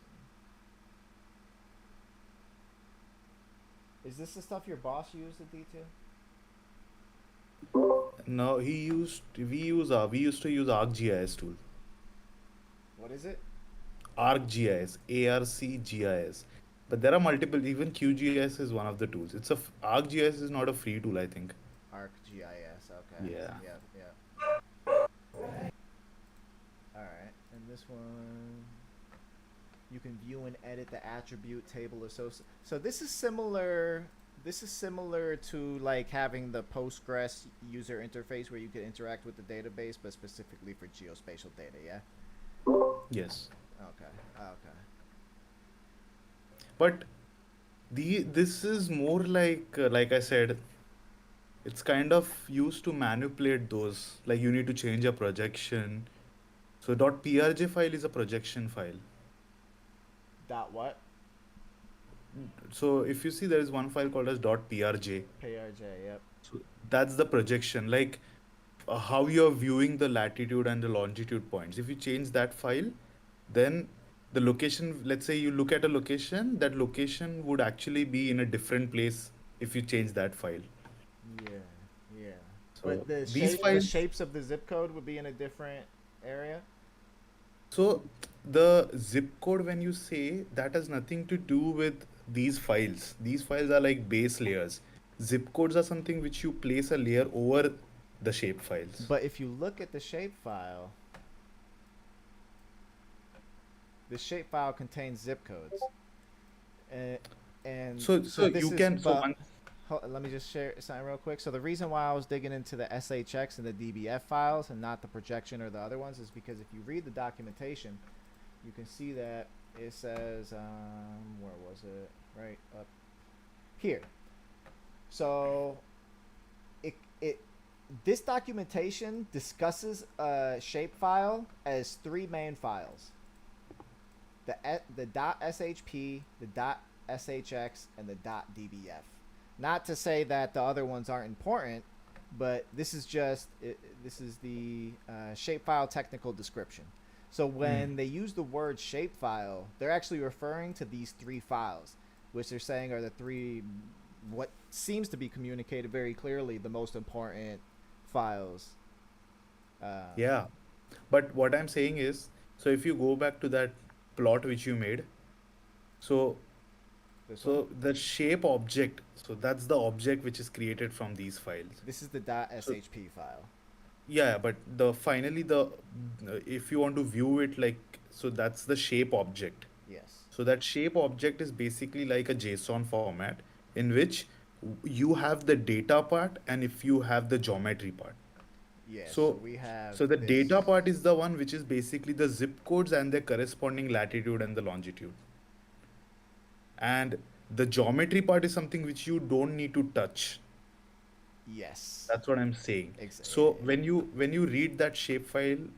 see. Is this the stuff your boss used at D2? No, we used to use ArcGIS tool. What is it? ArcGIS, ARCGIS. But there are multiple. Even QGIS is one of the tools. ArcGIS is not a free tool, I think. ArcGIS, okay. Yeah. Yeah. Alright, and this one, you can view and edit the attribute table associated. So this is similar to like having the Postgres user interface where you can interact with the database, but specifically for geospatial data, yeah? Yes. Okay. But this is more like I said, it's kind of used to manipulate those. Like you need to change a projection. So .prj file is a projection file. Dot what? So if you see, there is one file called as .prj. PRJ, yep. So that's the projection, like how you're viewing the latitude and the longitude points. If you change that file, then the location, let's say you look at a location, that location would actually be in a different place if you change that file. Yeah. So But the these the files, shapes of the zip code would be in a different area? so the zip code, when you say, that has nothing to do with these files. These files are like base layers. Zip codes are something which you place a layer over the shape files. But if you look at the shapefile, the shapefile contains zip codes. And So this you is, can, so but one, let me just share something real quick. So the reason why I was digging into the SHX and the DBF files and not the projection or the other ones is because if you read the documentation, you can see that it says, where was it? Right up here. So this documentation discusses a shapefile as three main files: the .shp, the .shx, and the .dbf. Not to say that the other ones aren't important, but this is just this is the shapefile technical description. So when they use the word shapefile, they're actually referring to these three files, which they're saying are the three, what seems to be communicated very clearly, the most important files. yeah. But what I'm saying is, so if you go back to that plot which you made, so This one? the shape object, so that's the object which is created from these files. This is the .shp file. Yeah, but finally if you want to view it, like, so that's the shape object. Yes. So that shape object is basically like a JSON format in which you have the data part and if you have the geometry part. Yeah. So we have. So the this. data part is the one which is basically the zip codes and their corresponding latitude and the longitude. And the geometry part is something which you don't need to touch. Yes. That's what I'm saying. Exactly. So when you read that shapefile,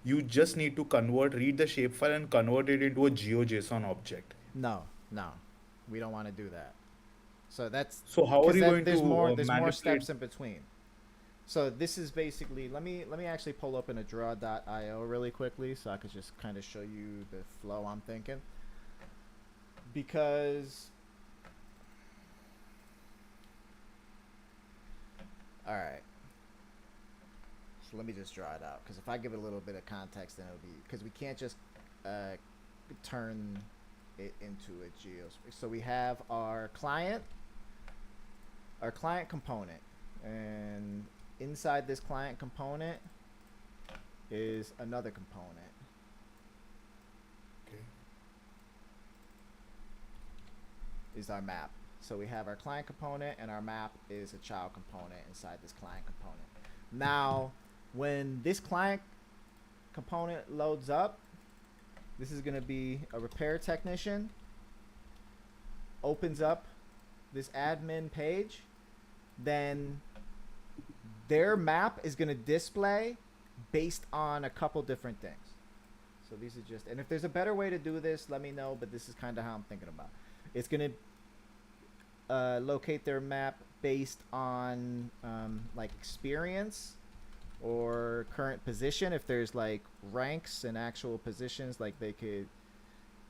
you just need to read the shapefile and convert it into a GeoJSON object. No, we don't want to do that. So that's. So how are you going there's to more there's more manipulate? steps in between. So this is basically, let me actually pull up in a draw.io really quickly so I could just kind of show you the flow I'm thinking. Because all right. So let me just draw it out, because if I give it a little bit of context, then it'll be, because we can't just turn it into a geospace. So we have our client component, and inside this client component is another component. Okay. is our map. So we have our client component, and our map is a child component inside this client component. Now, when this client component loads up, this is going to be a repair technician, opens up this admin page, then their map is going to display based on a couple different things. So these are just, and if there's a better way to do this, let me know, but this is kind of how I'm thinking about it. It's going to locate their map based on like experience or current position. If there's like ranks and actual positions, like they could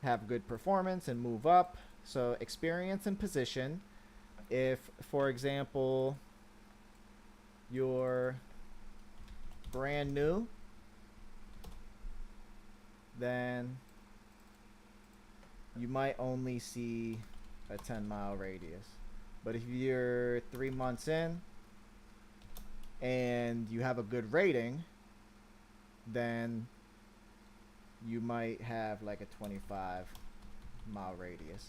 have good performance and move up. So experience and position. If, for example, you're brand new, then you might only see a 10-mile radius. But if you're 3 months in and you have a good rating, then you might have like a 25-mile radius.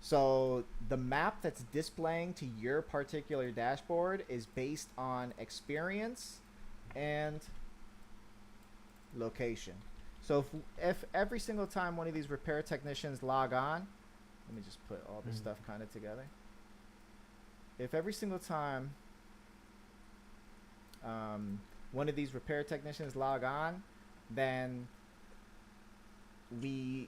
So the map that's displaying to your particular dashboard is based on experience and location. So if every single time one of these repair technicians log on, let me just put all this stuff kind of together. If every single time one of these repair technicians log on, then we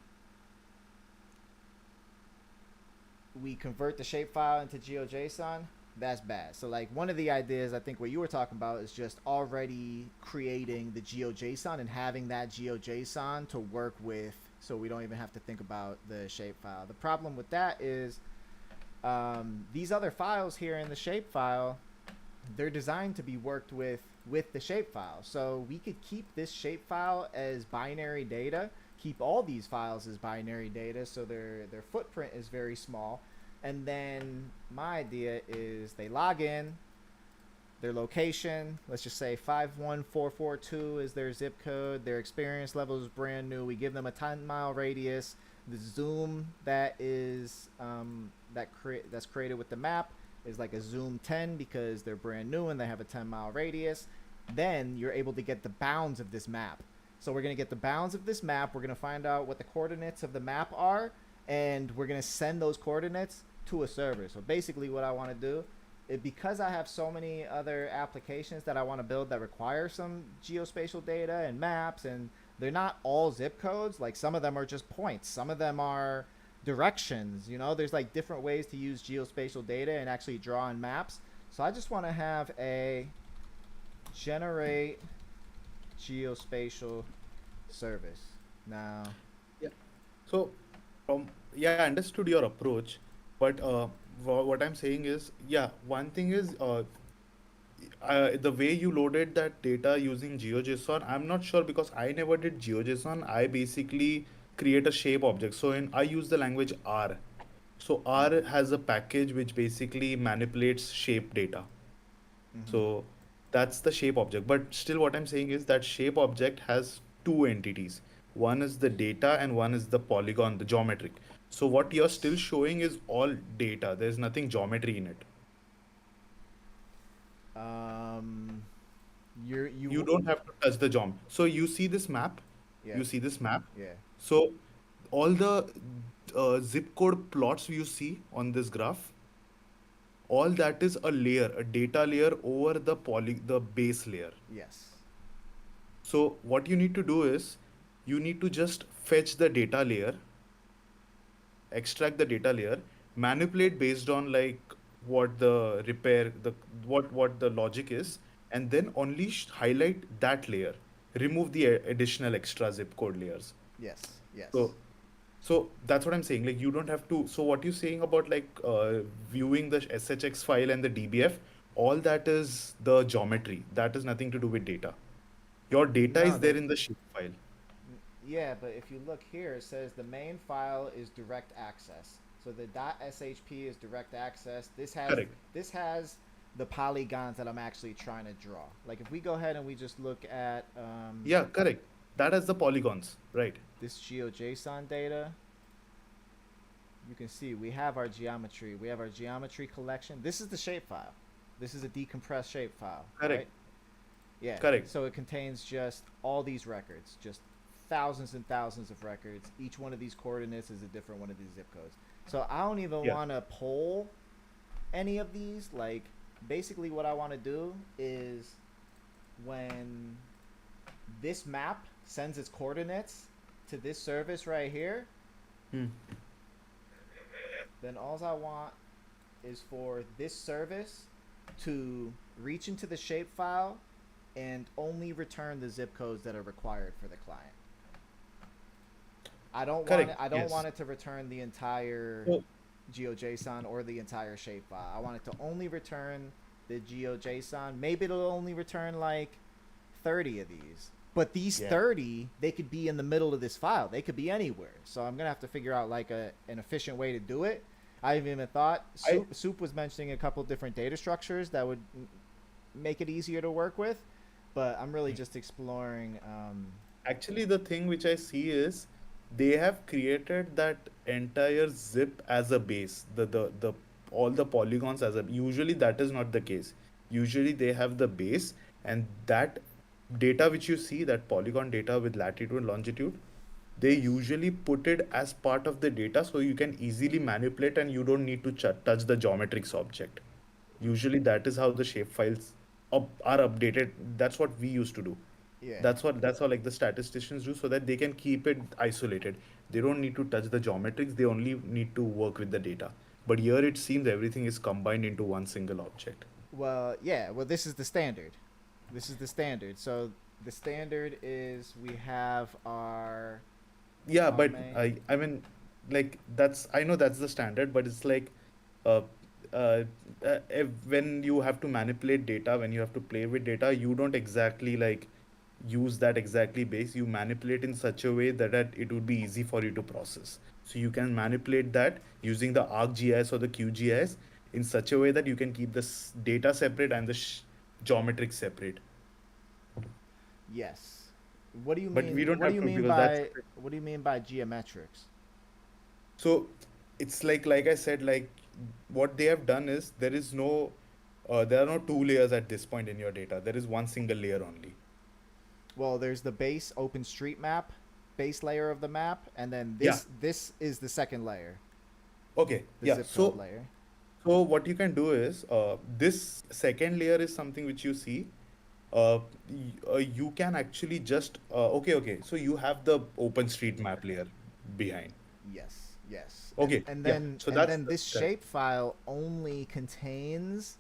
convert the shapefile into GeoJSON, that's bad. So like one of the ideas, I think what you were talking about, is just already creating the GeoJSON and having that GeoJSON to work with, so we don't even have to think about the shapefile. The problem with that is these other files here in the shapefile, they're designed to be worked with the shapefile. So we could keep this shapefile as binary data, keep all these files as binary data, so their footprint is very small. And then my idea is they log in, their location, let's just say 51442 is their zip code, their experience level is brand new, we give them a 10-mile radius, the zoom that is that's created with the map is like a zoom 10 because they're brand new and they have a 10-mile radius. Then you're able to get the bounds of this map. So we're going to get the bounds of this map, we're going to find out what the coordinates of the map are, and we're going to send those coordinates to a server. So basically what I want to do is, because I have so many other applications that I want to build that require some geospatial data and maps, and they're not all zip codes, like some of them are just points, some of them are directions, you know, there's like different ways to use geospatial data and actually draw on maps. So I just want to have a generate geospatial service. Now So, yeah, I understood your approach, but what I'm saying is, yeah, one thing is the way you loaded that data using GeoJSON, I'm not sure because I never did GeoJSON. I basically create a shape object. So I use the language R. So R has a package which basically manipulates shape data. So that's the shape object. But still what I'm saying is that shape object has two entities. One is the data and one is the polygon, the geometric. So what you're still showing is all data. There's nothing geometry in it. You don't have to touch the geom. So you see this map. Yeah. You see this map. Yeah. So all the zip code plots you see on this graph, all that is a layer, a data layer over the base layer. Yes. So what you need to do is you need to just fetch the data layer, extract the data layer, manipulate based on like what the repair, what the logic is, and then only highlight that layer. Remove the additional extra zip code layers. Yes. Yes. So that's what I'm saying. Like you don't have to. So what you're saying about like viewing the SHX file and the DBF, all that is the geometry. That has nothing to do with data. Your data No, is there in the shape file. Yeah, but if you look here, it says the main file is direct access. So the .shp is direct access. This has the polygons that I'm actually trying to draw. Like if we go ahead and we just look at Yeah, correct. That has the polygons, right? this GeoJSON data, you can see we have our geometry. We have our geometry collection. This is the shapefile. This is a decompressed shapefile. Correct. Right? Yeah. Correct. So it contains just all these records, just thousands and thousands of records. Each one of these coordinates is a different one of these zip codes. So I don't even Yeah. want to pull any of these. Like, basically what I want to do is when this map sends its coordinates to this service right here, Hmm. then all I want is for this service to reach into the shapefile and only return the zip codes that are required for the client. I don't Correct, want it, I don't yes. want it to return the entire So- GeoJSON or the entire shapefile. I want it to only return the GeoJSON. Maybe it'll only return like 30 of these. But these Yeah. 30, they could be in the middle of this file. They could be anywhere. So I'm gonna have to figure out like an efficient way to do it. I haven't even thought. Soup was mentioning a couple different data structures that would make it easier to work with, but I'm really just exploring. Actually, the thing which I see is they have created that entire zip as a base. The all the polygons as a, usually that is not the case. Usually they have the base, and that data which you see, that polygon data with latitude and longitude, they usually put it as part of the data so you can easily manipulate and you don't need to touch the geometrics object. Usually that is how the shapefiles are updated. That's what we used to do. Yeah. That's how like the statisticians do, so that they can keep it isolated. They don't need to touch the geometrics, they only need to work with the data. But here it seems everything is combined into one single object. Well, yeah. Well, this is the standard. This is the standard. So the standard is we have our Yeah, but main. I mean, like that's, I know that's the standard, but it's like uh, when you have to manipulate data, when you have to play with data, you don't exactly like use that exactly base. You manipulate in such a way that it would be easy for you to process. So you can manipulate that using the ArcGIS or the QGIS in such a way that you can keep the data separate and the geometric separate. Yes. What do you But mean? we don't What do have you to, mean because by that's, what do you mean by geometrics? so it's like I said, like what they have done is there are no two layers at this point in your data. There is one single layer only. Well, there's the base OpenStreetMap base layer of the map, and then Yeah. this is the second layer, Okay, the yeah. zip So code layer. so what you can do is this second layer is something which you see. You can actually just okay. So you have the OpenStreetMap layer behind. Yes, yes. Okay, And yeah. then So and that's then this correct. shapefile only contains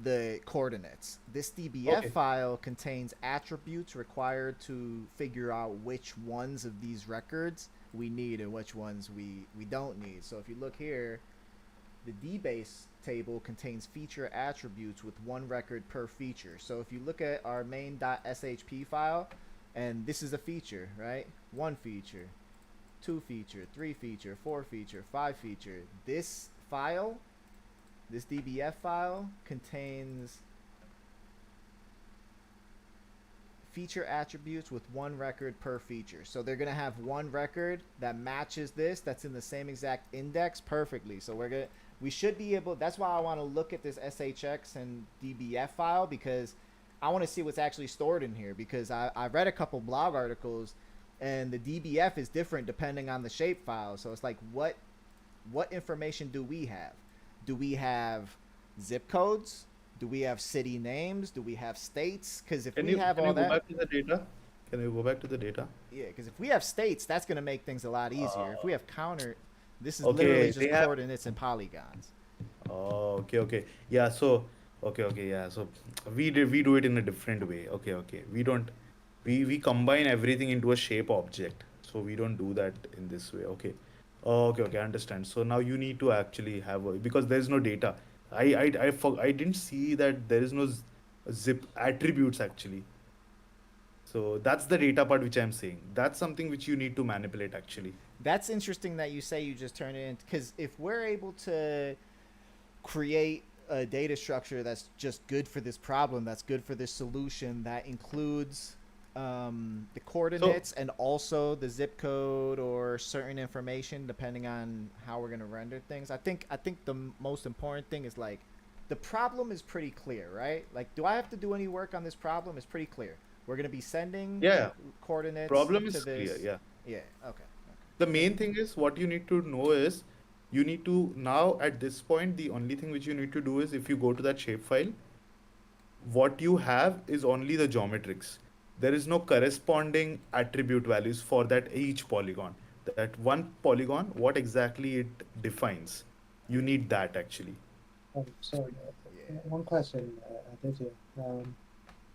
the coordinates. This DBF Okay. file contains attributes required to figure out which ones of these records we need and which ones we don't need. So if you look here, the DBase table contains feature attributes with one record per feature. So if you look at our main.shp file, and this is a feature, right? One feature, two feature, three feature, four feature, five feature. This file, this DBF file, contains feature attributes with one record per feature. So they're gonna have one record that matches this, that's in the same exact index perfectly. So we should be able. That's why I want to look at this SHX and DBF file, because I want to see what's actually stored in here. Because I read a couple blog articles, and the DBF is different depending on the shapefile. So it's like, what information do we have? Do we have zip codes? Do we have city names? Do we have states? Because if Can we you have can all you go that, back to the data? Can you go back to the data? yeah. Because if we have states, that's gonna make things a lot easier. If we have counter, this is Okay, literally they just have- coordinates and polygons. Oh, okay. Yeah, so okay, yeah. So we do it in a different way. Okay. We combine everything into a shape object. So we don't do that in this way. Okay. Okay, I understand. So now you need to actually because there's no data. I didn't see that there is no zip attributes actually. So that's the data part which I'm saying. That's something which you need to manipulate actually. That's interesting that you say you just turn it in, because if we're able to create a data structure that's just good for this problem, that's good for this solution, that includes the coordinates and also the zip code or certain information depending on how we're gonna render things. I think the most important thing is like the problem is pretty clear, right? Like, do I have to do any work on this problem? It's pretty clear. We're gonna be sending Yeah, coordinates problem to is this. clear. Yeah. Yeah. Okay. The main thing is what you need to know is you need to now at this point the only thing which you need to do is if you go to that shapefile, what you have is only the geometrics. There is no corresponding attribute values for that each polygon. That one polygon, what exactly it defines. You need that actually. So, Yeah. one question, Aditya.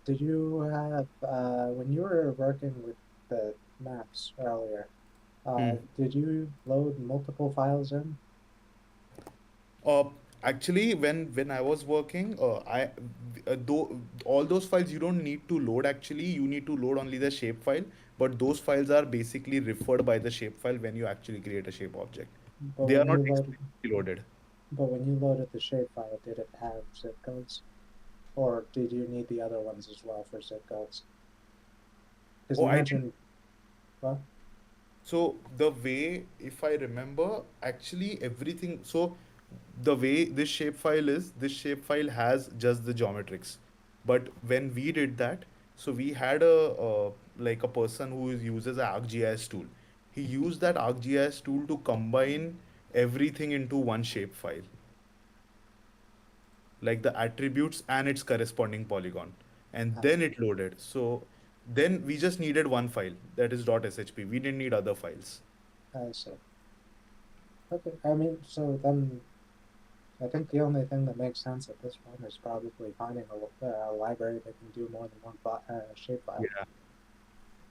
Did you have, when you were working with the maps earlier, did you load multiple files in? Uh, Actually, when I was working, though all those files you don't need to load. Actually, you need to load only the shape file. But those files are basically referred by the shape file when you actually create a shape object. But They are when not you loaded, explicitly loaded. but when you loaded the shapefile, did it have zip codes? Or did you need the other ones as well for zip codes? Because Oh, you I mentioned, what? So the way, if I remember, actually everything. So the way this shapefile has just the geometrics. But when we did that, so we had a person who uses a ArcGIS tool. He used that ArcGIS tool to combine everything into one shapefile, like the attributes and its corresponding polygon, and I then see. it loaded. So then we just needed one file that is .shp. We didn't need other files. I see. Okay, I mean, so then I think the only thing that makes sense at this point is probably finding a library that can do more than one shapefile. Yeah.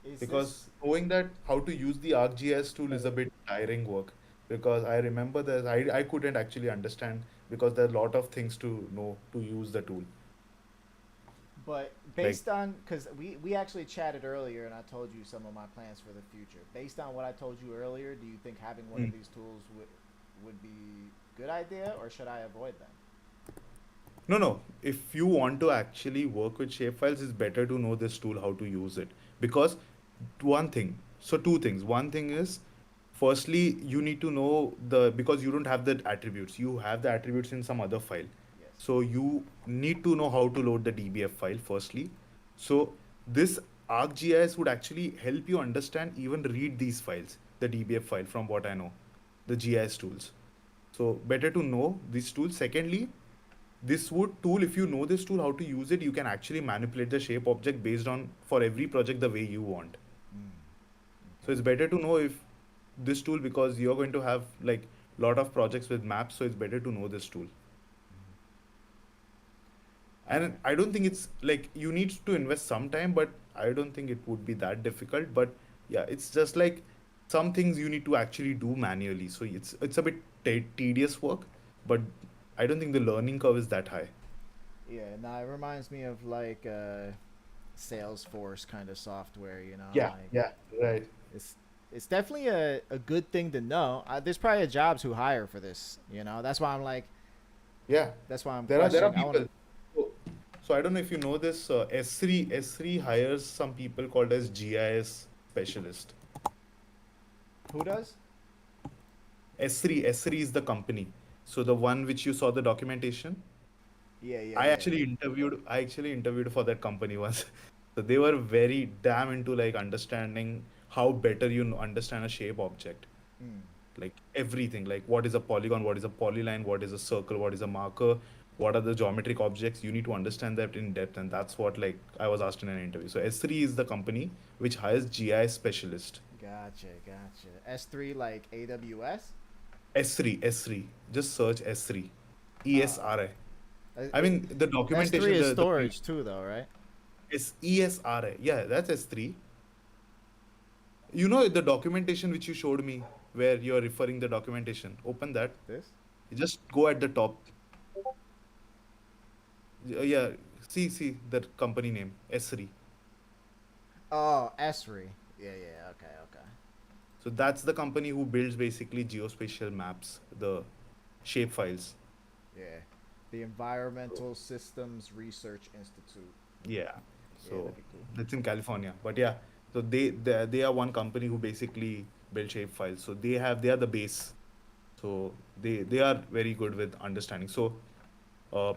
Is Because knowing that how to use the ArcGIS tool is a bit tiring work. Because I remember that I couldn't actually understand because there are a lot of things to know to use the tool. But Like, based on, because we actually chatted earlier, and I told you some of my plans for the future. Based on what I told you earlier, do you think having one of mm, these tools would be good idea, or should I avoid them? no. If you want to actually work with shapefiles, it's better to know this tool how to use it. Because one thing, so two things. One thing is, firstly, you need to know because you don't have the attributes. You have the attributes in some other file. Yes. So you need to know how to load the DBF file firstly. So this ArcGIS would actually help you understand, even read these files, the DBF file from what I know, the GIS tools. So better to know these tools. Secondly, if you know this tool, how to use it, you can actually manipulate the shape object based on for every project the way you want. So Okay. it's better to know if this tool because you're going to have like lot of projects with maps, so it's better to know this tool. Okay. And I don't think it's like you need to invest some time, but I don't think it would be that difficult. But yeah, it's just like some things you need to actually do manually. So it's a bit tedious work, but I don't think the learning curve is that high. Yeah. Now it reminds me of like Salesforce kind of software. Yeah, Like yeah, right. it's it's definitely a good thing to know. There's probably jobs who hire for this. That's why I'm like, Yeah, that's why I'm there are questioning. I want people. to. So, so I don't know if you know this. S3 hires some people called as GIS specialist. Who does? S3 is the company. So the one which you saw the documentation. Yeah. I actually interviewed for that company once. So they were very damn into like understanding how better understand a shape object. Mm. Like everything, like what is a polygon, what is a polyline, what is a circle, what is a marker, what are the geometric objects. You need to understand that in depth, and that's what like I was asked in an interview. So S3 is the company which hires GIS specialist. Gotcha. S3 like AWS? S3, just search S3, Uh, ESRI. uh, I it, mean the S3 documentation, is the storage too, though, right? is ESRI. Yeah, that's S3. You know the documentation which you showed me, where you're referring the documentation. Open that. This? You just go at the top. Yeah, see the company name S3. Oh, Esri. Yeah. Okay. So that's the company who builds basically geospatial maps, the shape files. Yeah. The Environmental Systems Research Institute. Yeah. Yeah, So that'd be cool. it's in California. But yeah, so they are one company who basically build shape files. So they are the base. So they are very good with understanding. So uh,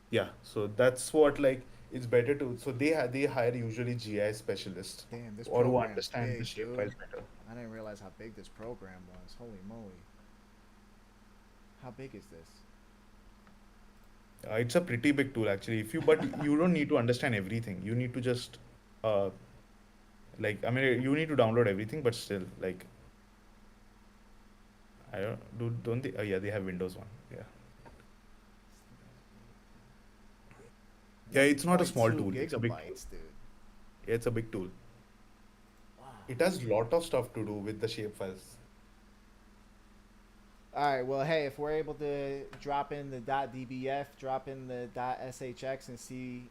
yeah, so that's what like it's better to. So they hire usually GI specialists Damn, this or who program's understand the big, shape dude. files better. I didn't realize how big this program was. Holy moly. How big is this? It's a pretty big tool actually. If you but you don't need to understand everything. You need to just uh, like I mean you need to download everything, but still like I don't they? Oh yeah, they have Windows one. Yeah, yeah. It's not a small 1.2 tool. It's a big tool. gigabytes, dude. Yeah, it's a big tool. Wow. It has lot of stuff to do with the shape files. All right. Well, hey, if we're able to drop in the .dbf, drop in the .shx, and see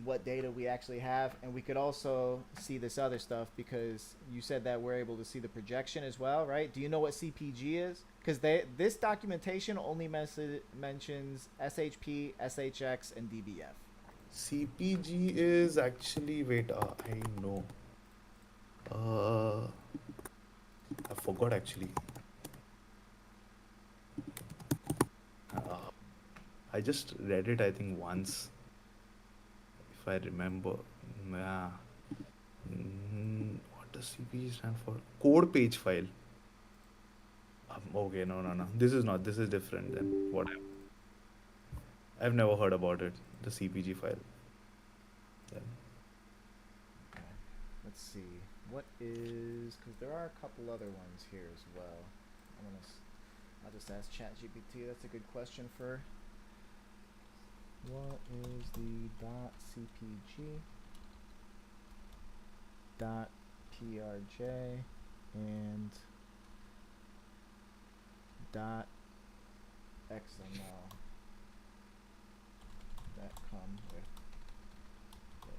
what data we actually have, and we could also see this other stuff because you said that we're able to see the projection as well, right? Do you know what CPG is? Because this documentation only mentions SHP, SHX, and DBF. CPG is actually wait. I know. I forgot actually. I just read it I think once, if I remember. Yeah. What does CPG stand for? Code page file. Okay, no. This is not. This is different than what I've never heard about it. The CPG file. Yeah. Okay. Let's see. What is? Because there are a couple other ones here as well. I'll just ask ChatGPT. That's a good question for. What is the .cpg, .prj, and .xml that come with a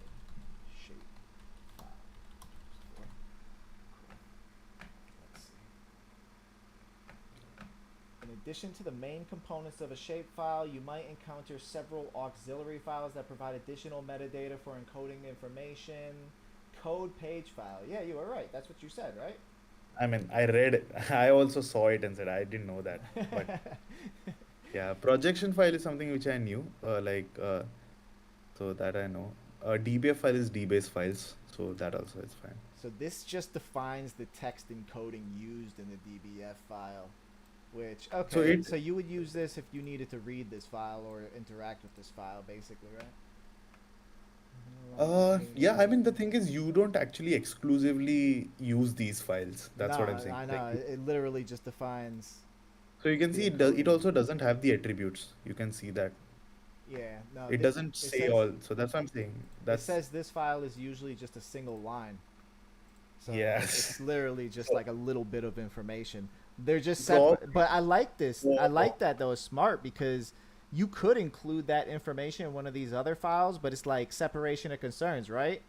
shape file? Cool. Let's see. In addition to the main components of a shapefile, you might encounter several auxiliary files that provide additional metadata for encoding information. Code page file. Yeah, you were right. That's what you said, right? I mean, I read it. I also saw it and said I didn't know that. But yeah, projection file is something which I knew. So that I know. DBF file is DBase files, so that also is fine. So this just defines the text encoding used in the DBF file. Which, okay, so you would use this if you needed to read this file or interact with this file, basically, right? Yeah, I mean the thing is you don't actually exclusively use these files. That's what I'm saying. I know. It literally just defines. So you can see it also doesn't have the attributes. You can see that. Yeah, no. It doesn't say all. So that's what I'm saying. It says this file is usually just a single line. So yes. It's literally just like a little bit of information. They're just separate. But I like this. I like that though. It's smart because you could include that information in one of these other files, but it's like separation of concerns, right?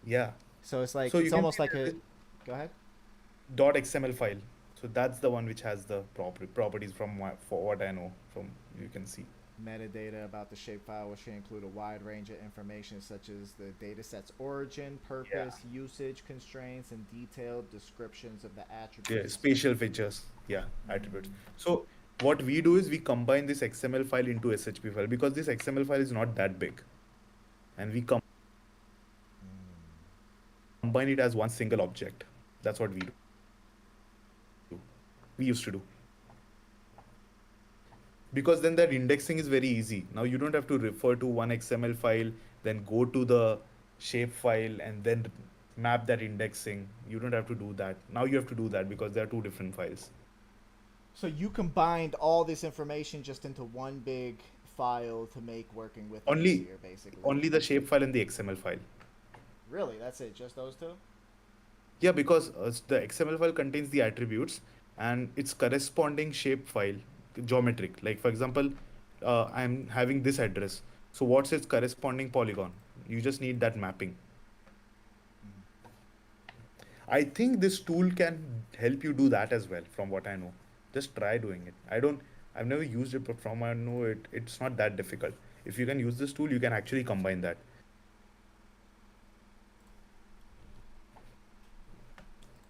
Yeah. So it's like it's almost like a. Go ahead. .xml file. So that's the one which has the properties for what I know from you can see. Metadata about the shapefile, which should include a wide range of information such as the dataset's origin, purpose, usage constraints, and detailed descriptions of the attributes. Yeah, spatial features. Yeah, attributes. So what we do is we combine this XML file into SHP file because this XML file is not that big, and we combine it as one single object. That's what we do. We used to do. Because then that indexing is very easy. Now you don't have to refer to one XML file, then go to the shape file and then map that indexing. You don't have to do that. Now you have to do that because there are two different files. So you combined all this information just into one big file to make working with easier, basically. Only the shape file and the XML file. Really? That's it? Just those two? Yeah, because the XML file contains the attributes and its corresponding shape file, geometric. Like for example, I'm having this address. So what's its corresponding polygon? You just need that mapping. I think this tool can help you do that as well, from what I know. Just try doing it. I've never used it, but from what I know, it's not that difficult. If you can use this tool, you can actually combine that.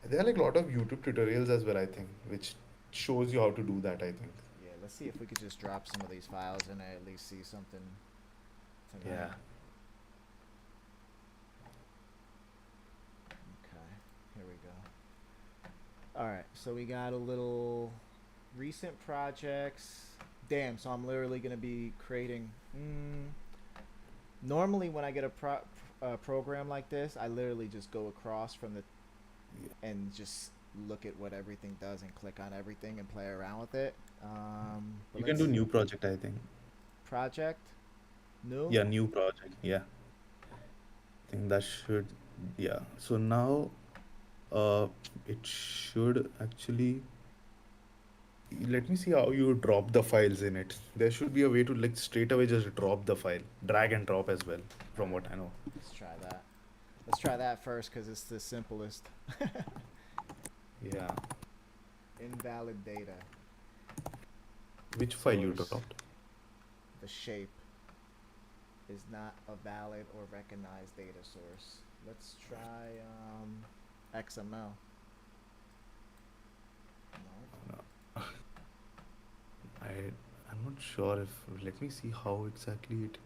There are like a lot of YouTube tutorials as well, I think, which shows you how to do that, I think. Yeah, let's see if we could just drop some of these files and I at least see something tonight. Yeah. Okay, here we go. All right, so we got a little recent projects. Damn, so I'm literally gonna be creating. Normally, when I get a program like this, I literally just go across from the and just look at what everything does and click on everything and play around with it. But You can do new project, I think. project. New. Yeah, new project. Yeah. I think that should, yeah. So now, it should actually, let me see how you drop the files in it. There should be a way to like straight away just drop the file, drag and drop as well, from what I know. Let's try that. Let's try that first because it's the simplest. Yeah. Invalid data. Which file you Source. dropped? The shape is not a valid or recognized data source. Let's try XML. No. No. I'm not sure if, let me see how exactly it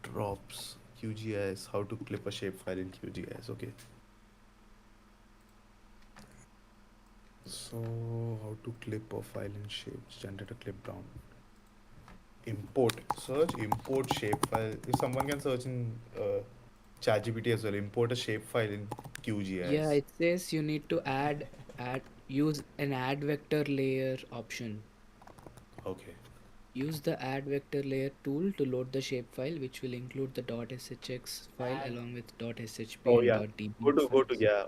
drops QGIS, how to clip a shapefile in QGIS. Okay. So how to clip a file in shapes, generate a clip down. Import, search import shapefile. If someone can search in ChatGPT as well, import a shapefile in QGIS. Yeah, it says you need to use an add vector layer option. Okay. Use the add vector layer tool to load the shapefile, which will include the .shx file Add- along with .shp Oh and yeah. .db. Go to yeah.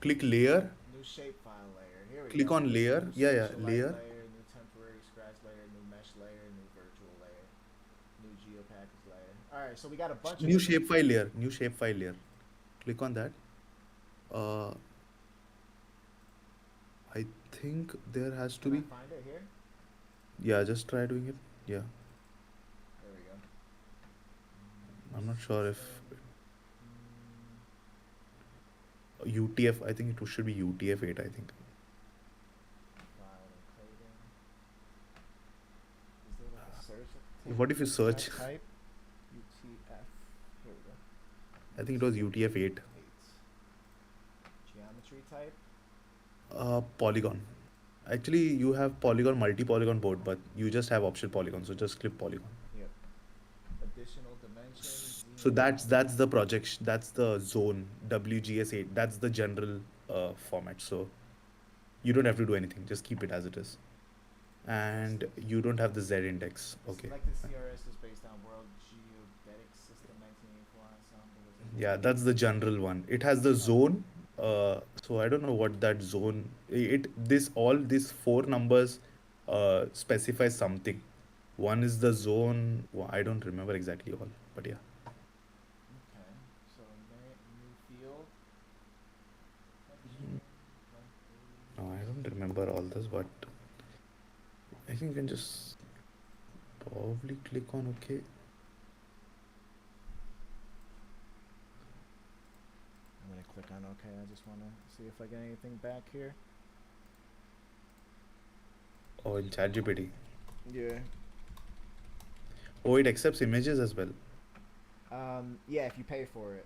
Click layer. New shapefile layer. Here we Click go. on layer. New Yeah, yeah. socialite Layer. layer, new temporary scratch layer, new mesh layer, new virtual layer, new geopackage layer. All right, so we got a bunch New of different- shapefile layer. New shapefile layer. Click on that. I think there has to Can be. I find it here? Yeah, just try doing it. Yeah. There we go. I'm not sure if UTF. I think it should be UTF-8. I think. File encoding. Is there like a search? What if you search? Type UTF. Here we go. I think it was UTF-8. 8. Geometry type. Polygon. Actually, you have polygon, multi-polygon board, but you just have optional polygon. So just click polygon. Yep. Additional dimensions. So that's the projection. That's the zone WGS8. That's the general format. So you don't have to do anything. Just keep it as it is. And you don't have the Z index. Okay. Selected CRS is based on World Geodetic System 1984 ensemble. Yeah, that's the general one. It has the zone. So I don't know what that zone. These 4 numbers specify something. One is the zone. Well, I don't remember exactly all, but yeah. Okay. So new field. No, I don't remember all this, but I think you can just probably click on OK. I'm gonna click on OK. I just wanna see if I get anything back here. Oh, in ChatGPT. Yeah. Oh, it accepts images as well. Yeah, if you pay for it.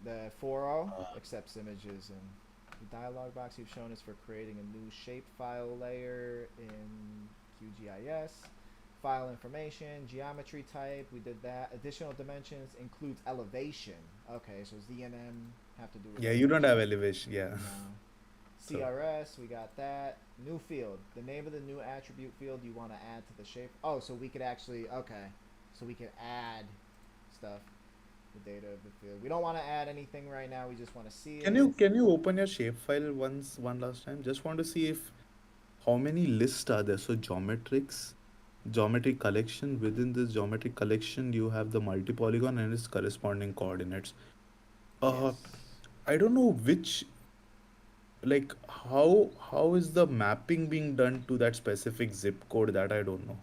The 4.0 accepts images, and the dialog box you've shown is for creating a new shapefile layer in QGIS. File information, geometry type, we did that. Additional dimensions includes elevation. Okay, so does ZNM have to do with Yeah, you don't have elevation. Yeah. No. So- CRS, we got that. New field. The name of the new attribute field you want to add to the shape. Oh, so we could actually, okay. So we could add stuff, the data of the field. We don't want to add anything right now. We just want to see it. Can you open your shapefile one last time? Just want to see if how many lists are there. So geometric collection. Within this geometric collection, you have the multi-polygon and its corresponding coordinates. Yes. I don't know which, like how is the mapping being done to that specific zip code, that I don't know.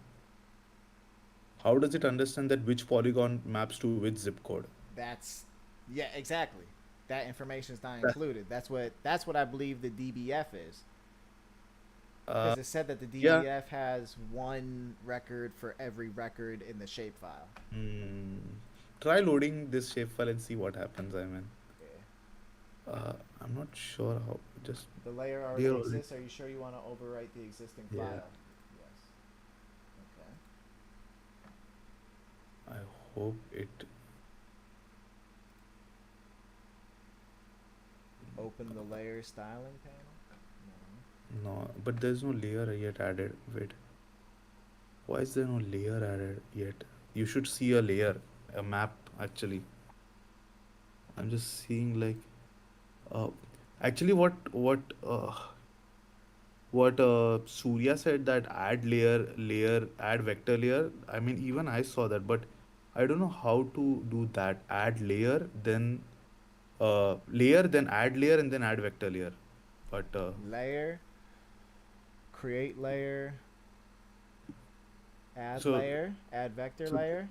How does it understand that which polygon maps to which zip code? That's, yeah, exactly. that information is not That- included. That's what I believe the DBF is. Uh, Because it said that the yeah. DBF has one record for every record in the shapefile. Hmm. Try loading this shapefile and see what happens. I mean, Yeah. I'm not sure how. Just The layer already Dear Oli. exists. Are you sure you want to overwrite the existing Yeah. file? Yes. Okay. I hope it. Open the layer styling panel. No, but there's no layer yet added. Wait. Why is there no layer added yet? You should see a layer, a map actually. I'm just seeing like, uh, actually what Surya said, that add vector layer. I mean, even I saw that, but I don't know how to do that. Add layer, then layer, then add layer, and then add vector layer. But Layer. Create layer. Add So- layer. Add vector so- layer.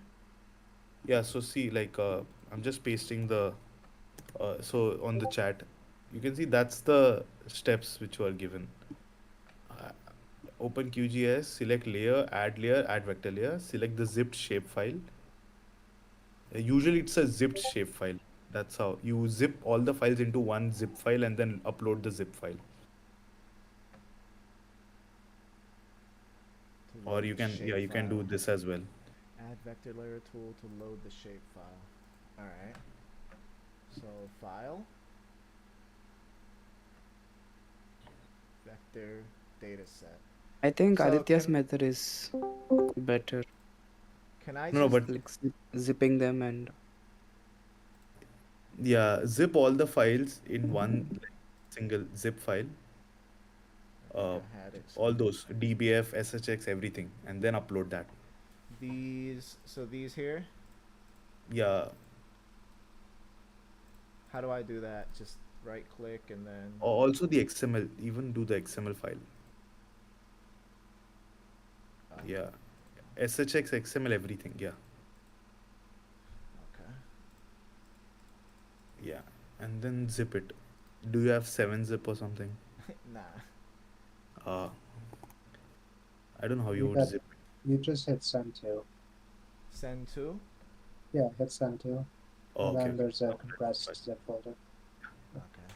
yeah, so see, like I'm just pasting the so on the chat, you can see that's the steps which were given. Uh, Open QGIS, select layer, add vector layer, select the zipped shape file. Usually it's a zipped shape file. That's how you zip all the files into one zip file and then upload the zip file. To Or load you the can, yeah, you can do shapefile. this as well. Add vector layer tool to load the shapefile. Alright. So file. Vector dataset. I think So Aditya's can- method is better. Can I No, just but Like zipping them and yeah, zip all the files in one like, single zip file. I had it. All those DBF, SHX, everything, and then upload that. These these here. Yeah. How do I do that? Just right click and then Also the XML, even do the XML file. Yeah. SHX, XML, everything. Yeah. Okay. Yeah. And then zip it. Do you have 7-zip or something? Nah. I don't know how you You would got- zip. You just hit send to. Send to. Yeah, hit send to. Oh, And okay. then there's a Okay. compressed zip folder. Okay.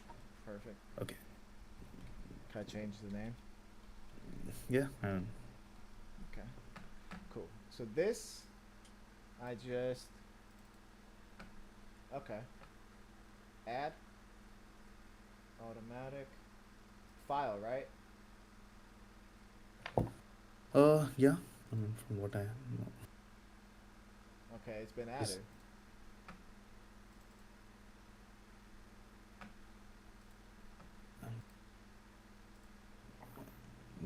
Perfect. Okay. Can I change the name? Yeah. Okay. Cool. So this, I just. Okay. Add. Automatic. File, right? Yeah. I mean, from what I know. Okay, it's been Yes. added.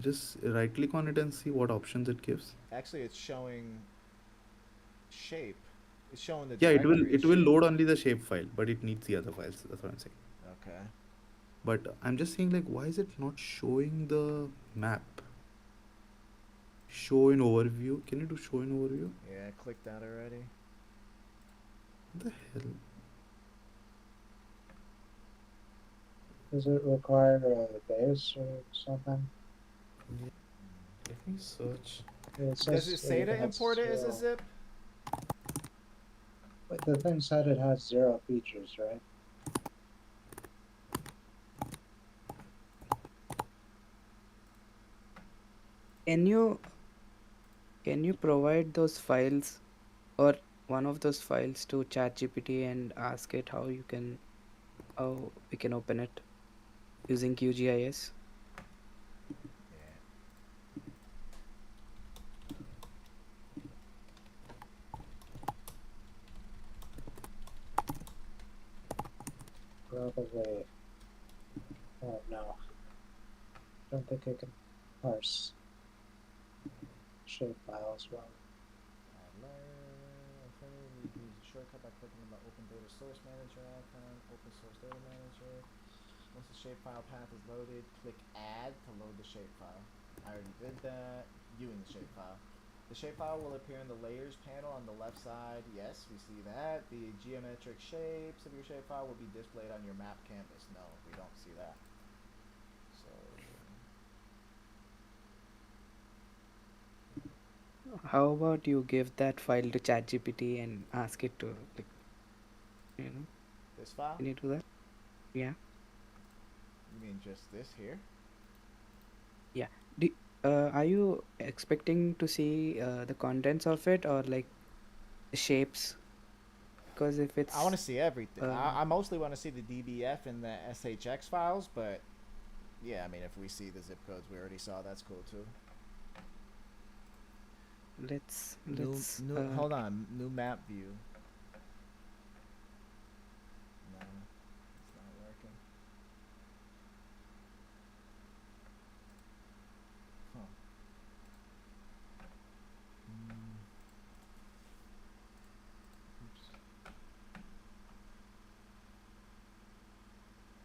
Just right click on it and see what options it gives. Actually, it's showing shape. It's showing the. Yeah, it directory will shape. load only the shape file, but it needs the other files. That's what I'm saying. Okay. But I'm just saying, like, why is it not showing the map? Show in overview. Can you do show in overview? Yeah, I clicked that already. What the hell? Does it require a base or something? Let me search. Does it say to import it as a zip? But the thing said it has 0 features, right? can you provide those files or one of those files to ChatGPT and ask it how we can open it using QGIS? Yeah. Probably. Oh no. Don't think I can parse shape files well. You can use a shortcut by clicking on the Open Data Source Manager icon, Open Source Data Manager. Once the shapefile path is loaded, click Add to load the shapefile. I already did that. Viewing the shapefile. The shapefile will appear in the layers panel on the left side. Yes, we see that. The geometric shapes of your shapefile will be displayed on your map canvas. No, we don't see that. So How about you give that file to ChatGPT and ask it to, like, you know, this file? can you do that? Yeah. You mean just this here? Yeah. Are you expecting to see the contents of it or like the shapes? Because if I want to it's see everything. uh, I mostly want to see the DBF and the SHX files, but yeah, I mean, if we see the zip codes we already saw, that's cool too. let's Hold on, new map view. No, it's not working. Huh. Oops.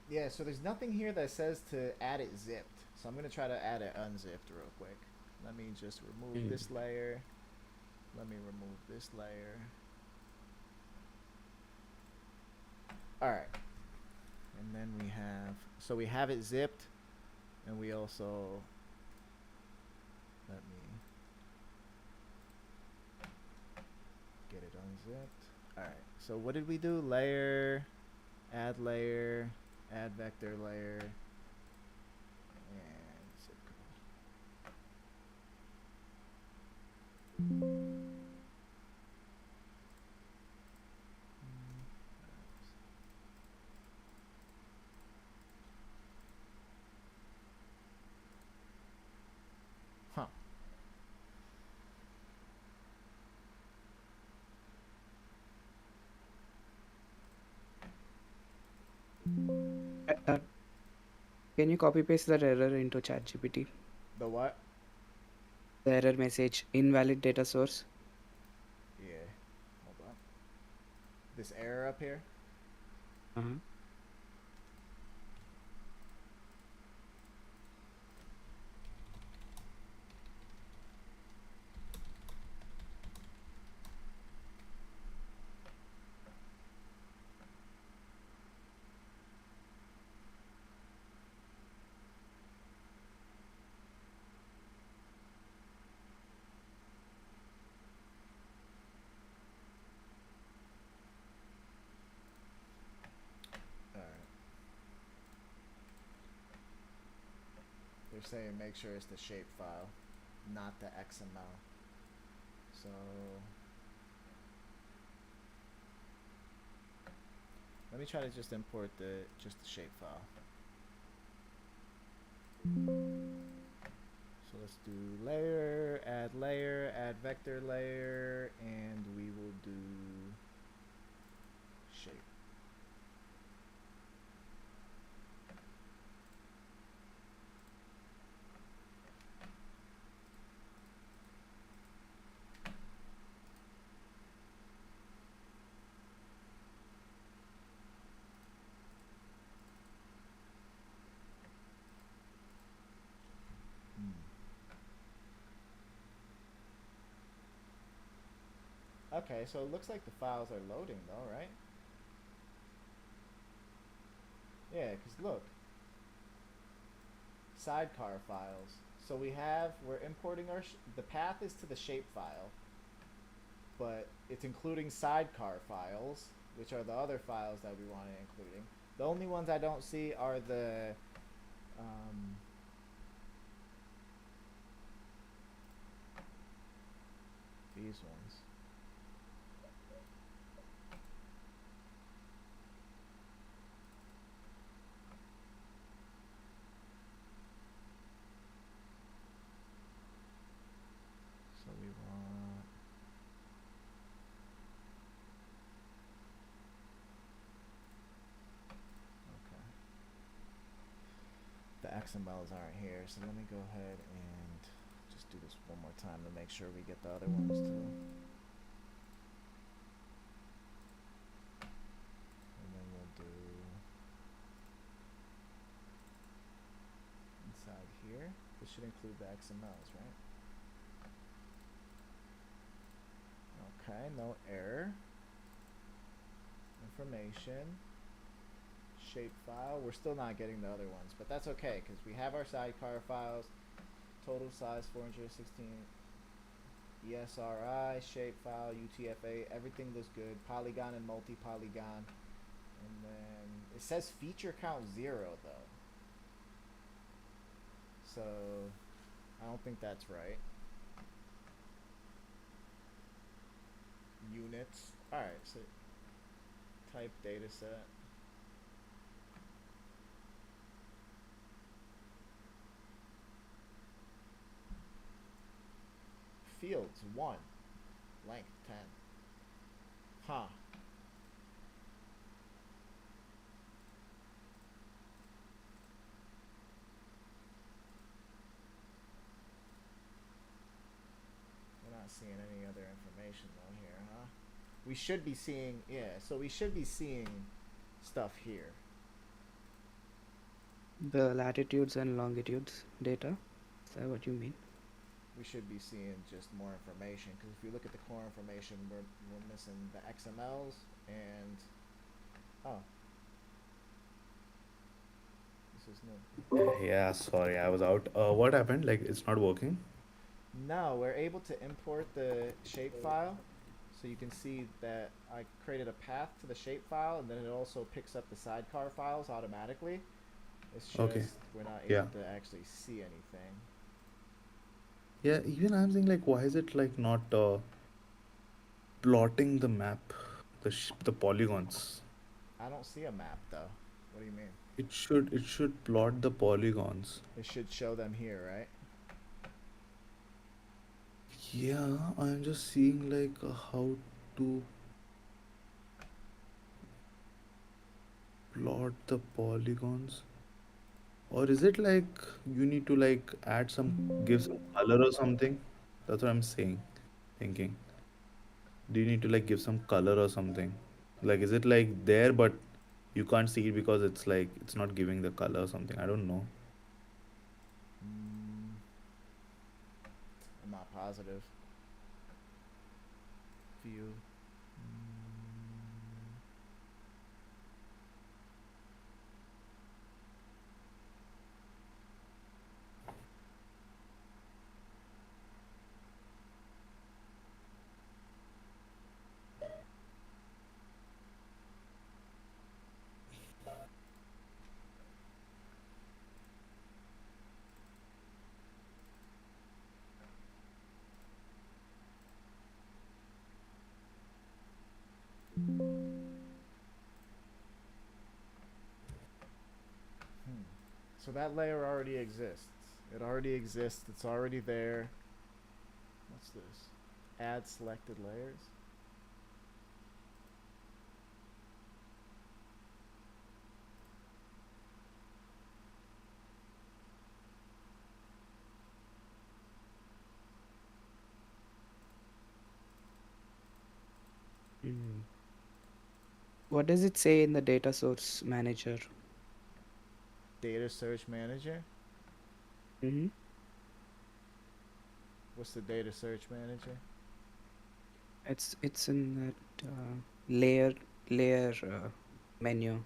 Yeah, so there's nothing here that says to add it zipped. So I'm going to try to add it unzipped real quick. Let me just remove this layer. Let me remove this layer. Alright. And then we have... So we have it zipped. And we also... Let me... Get it unzipped. Alright. So what did we do? Layer... Add layer... Add vector layer... And zip code. Huh. can you copy paste that error into ChatGPT? The what? The error message, invalid data source. Yeah. Hold on. This error up here? Uh-huh. Alright. They're saying make sure it's the shape file, not the XML. So let me try to just import the shape file. So let's do layer, add vector layer, and we will do shape. Okay, so it looks like the files are loading though, right? Yeah, because look. Sidecar files. So we're importing the path is to the shape file, but it's including sidecar files, which are the other files that we wanted including. The only ones I don't see are the these ones. So we want okay. The XMLs aren't here, so let me go ahead and just do this one more time to make sure we get the other ones too. And then we'll do inside here. This should include the XMLs, right? Okay, no error. Information. Shapefile. We're still not getting the other ones, but that's okay because we have our sidecar files. Total size 416. ESRI, shapefile, UTF-8, everything looks good. Polygon and multi-polygon. And then it says feature count 0 though. So I don't think that's right. Units. Alright, so type data set. Fields 1. Length 10. Huh. We're not seeing any other information though here, huh? We should be seeing, yeah, so we should be seeing stuff here. The latitudes and longitudes data. Is that what you mean? We should be seeing just more information because if you look at the core information, we're missing the XMLs and oh, this is new. Yeah, sorry, I was out. What happened? Like, it's not working? No, we're able to import the shapefile, so you can see that I created a path to the shapefile, and then it also picks up the sidecar files automatically. It's just Okay. we're not Yeah. able to actually see anything. Yeah, even I'm saying, like, why is it like not plotting the map, the polygons? I don't see a map though. What do you mean? It should plot the polygons. It should show them here, right? Yeah, I'm just seeing like how to plot the polygons. Or is it like you need to like give some color or something? That's what I'm saying, thinking. Do you need to like give some color or something? Like, is it like there, but you can't see it because it's like it's not giving the color or something? I don't know. I'm not positive. View. So that layer already exists. It already exists. It's already there. What's this? Add selected layers. What does it say in the data source manager? Data search manager. Mm-hmm. What's the data search manager? It's in that layer menu.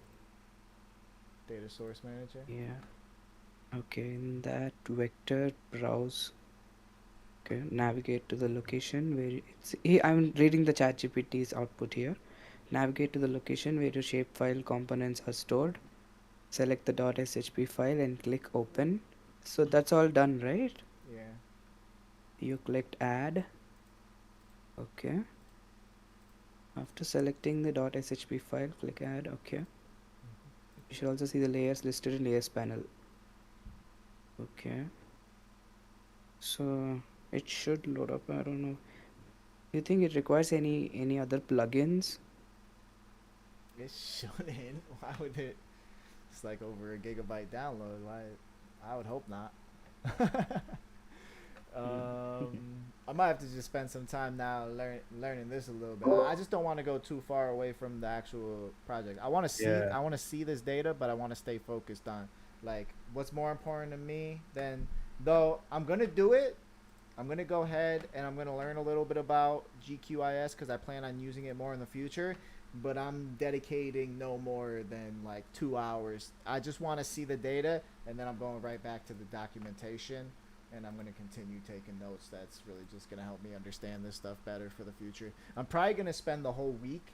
Data source manager. Yeah. Okay, in that vector browse. Okay, navigate to the location where it's. I'm reading the ChatGPT's output here. Navigate to the location where your shapefile components are stored. Select the .shp file and click open. So that's all done, right? Yeah. You clicked add. Okay. After selecting the .shp file, click add. Okay. You should also see the layers listed in layers panel. Okay. So it should load up. I don't know. Do you think it requires any other plugins? It shouldn't. Why would it? It's like over a gigabyte download. Why? I would hope not. I might have to just spend some time now learning this a little bit. I just don't want to go too far away from the actual project. I want to see. Yeah. I want to see this data, but I want to stay focused on like what's more important to me than though I'm gonna do it. I'm going to go ahead and I'm going to learn a little bit about GQIS because I plan on using it more in the future. But I'm dedicating no more than like 2 hours. I just want to see the data, and then I'm going right back to the documentation, and I'm going to continue taking notes. That's really just going to help me understand this stuff better for the future. I'm probably going to spend the whole week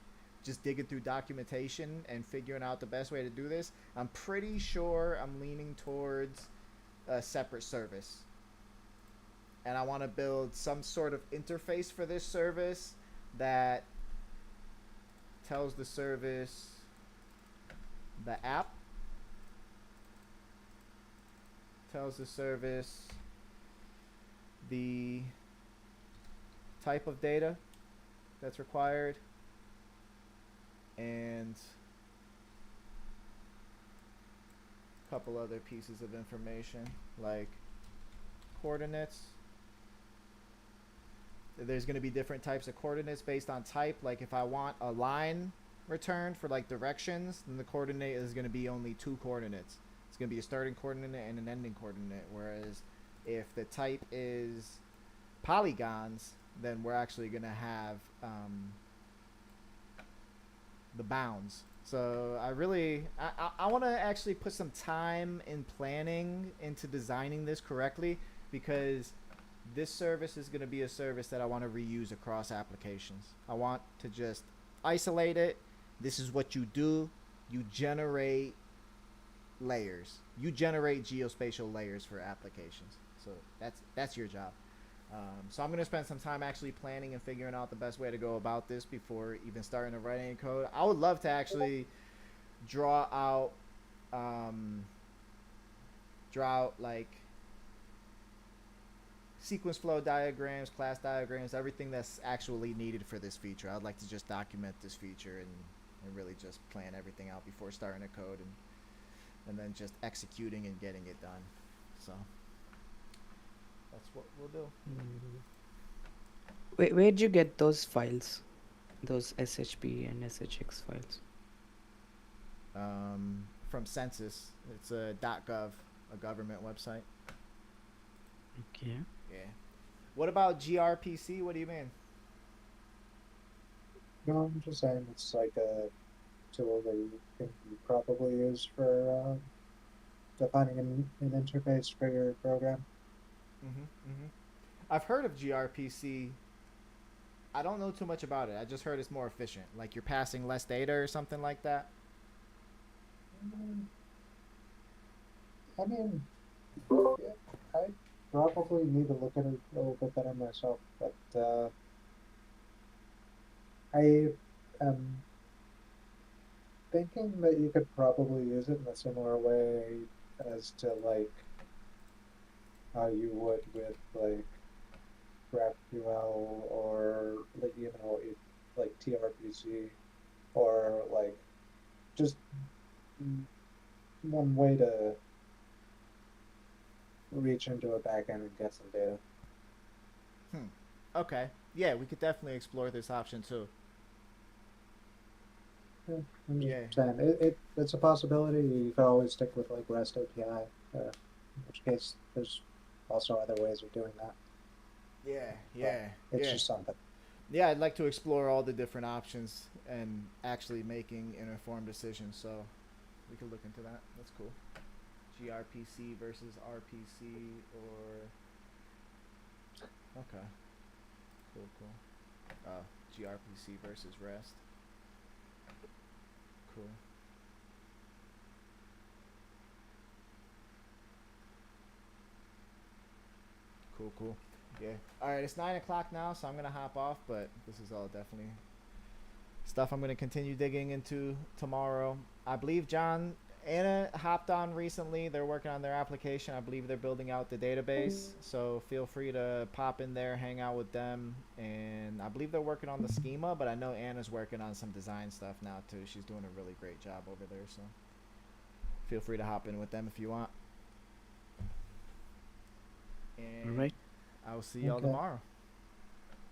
just digging through documentation and figuring out the best way to do this. I'm pretty sure I'm leaning towards a separate service. And I want to build some sort of interface for this service that tells the service the app, tells the service the type of data that's required, and a couple other pieces of information like coordinates. There's going to be different types of coordinates based on type. Like if I want a line returned for like directions, then the coordinate is going to be only 2 coordinates. It's going to be a starting coordinate and an ending coordinate. Whereas if the type is polygons, then we're actually going to have the bounds. So I want to actually put some time in planning into designing this correctly, because this service is going to be a service that I want to reuse across applications. I want to just isolate it. This is what you do. You generate layers. You generate geospatial layers for applications. So that's your job. So I'm going to spend some time actually planning and figuring out the best way to go about this before even starting to write any code. I would love to actually draw out like sequence flow diagrams, class diagrams, everything that's actually needed for this feature. I'd like to just document this feature and really just plan everything out before starting a code and then just executing and getting it done. So that's what we'll do. Where'd you get those files? Those SHP and SHX files? From Census. It's a .gov, a government website. Okay. Yeah. What about gRPC? What do you mean? No, I'm just saying it's like a tool that you can probably use for defining an interface for your program. I've heard of gRPC. I don't know too much about it. I just heard it's more efficient. Like you're passing less data or something like that. I mean, yeah, I probably need to look at it a little bit better myself, but I am thinking that you could probably use it in a similar way as to like how you would with like GraphQL or like like TRPC, or like just one way to reach into a backend and get some data. Okay. Yeah, we could definitely explore this option too. Yeah, I'm just Yeah. saying it's a possibility. You could always stick with like REST API, in which case there's also other ways of doing that. Yeah. It's just something. Yeah, I'd like to explore all the different options and actually making an informed decision. So we could look into that. That's cool. gRPC versus RPC, or okay, cool. gRPC versus REST. Cool. Cool. Yeah. All right, it's 9 o'clock now, so I'm gonna hop off. But this is all definitely stuff I'm gonna continue digging into tomorrow. I believe Anna hopped on recently. They're working on their application. I believe they're building out the database. So feel free to pop in there, hang out with them. And I believe they're working on the schema, but I know Anna's working on some design stuff now too. She's doing a really great job over there. So feel free to hop in with them if you want. And All right. I will see y'all Okay. tomorrow.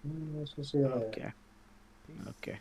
We'll see you later. Okay. Peace. Okay.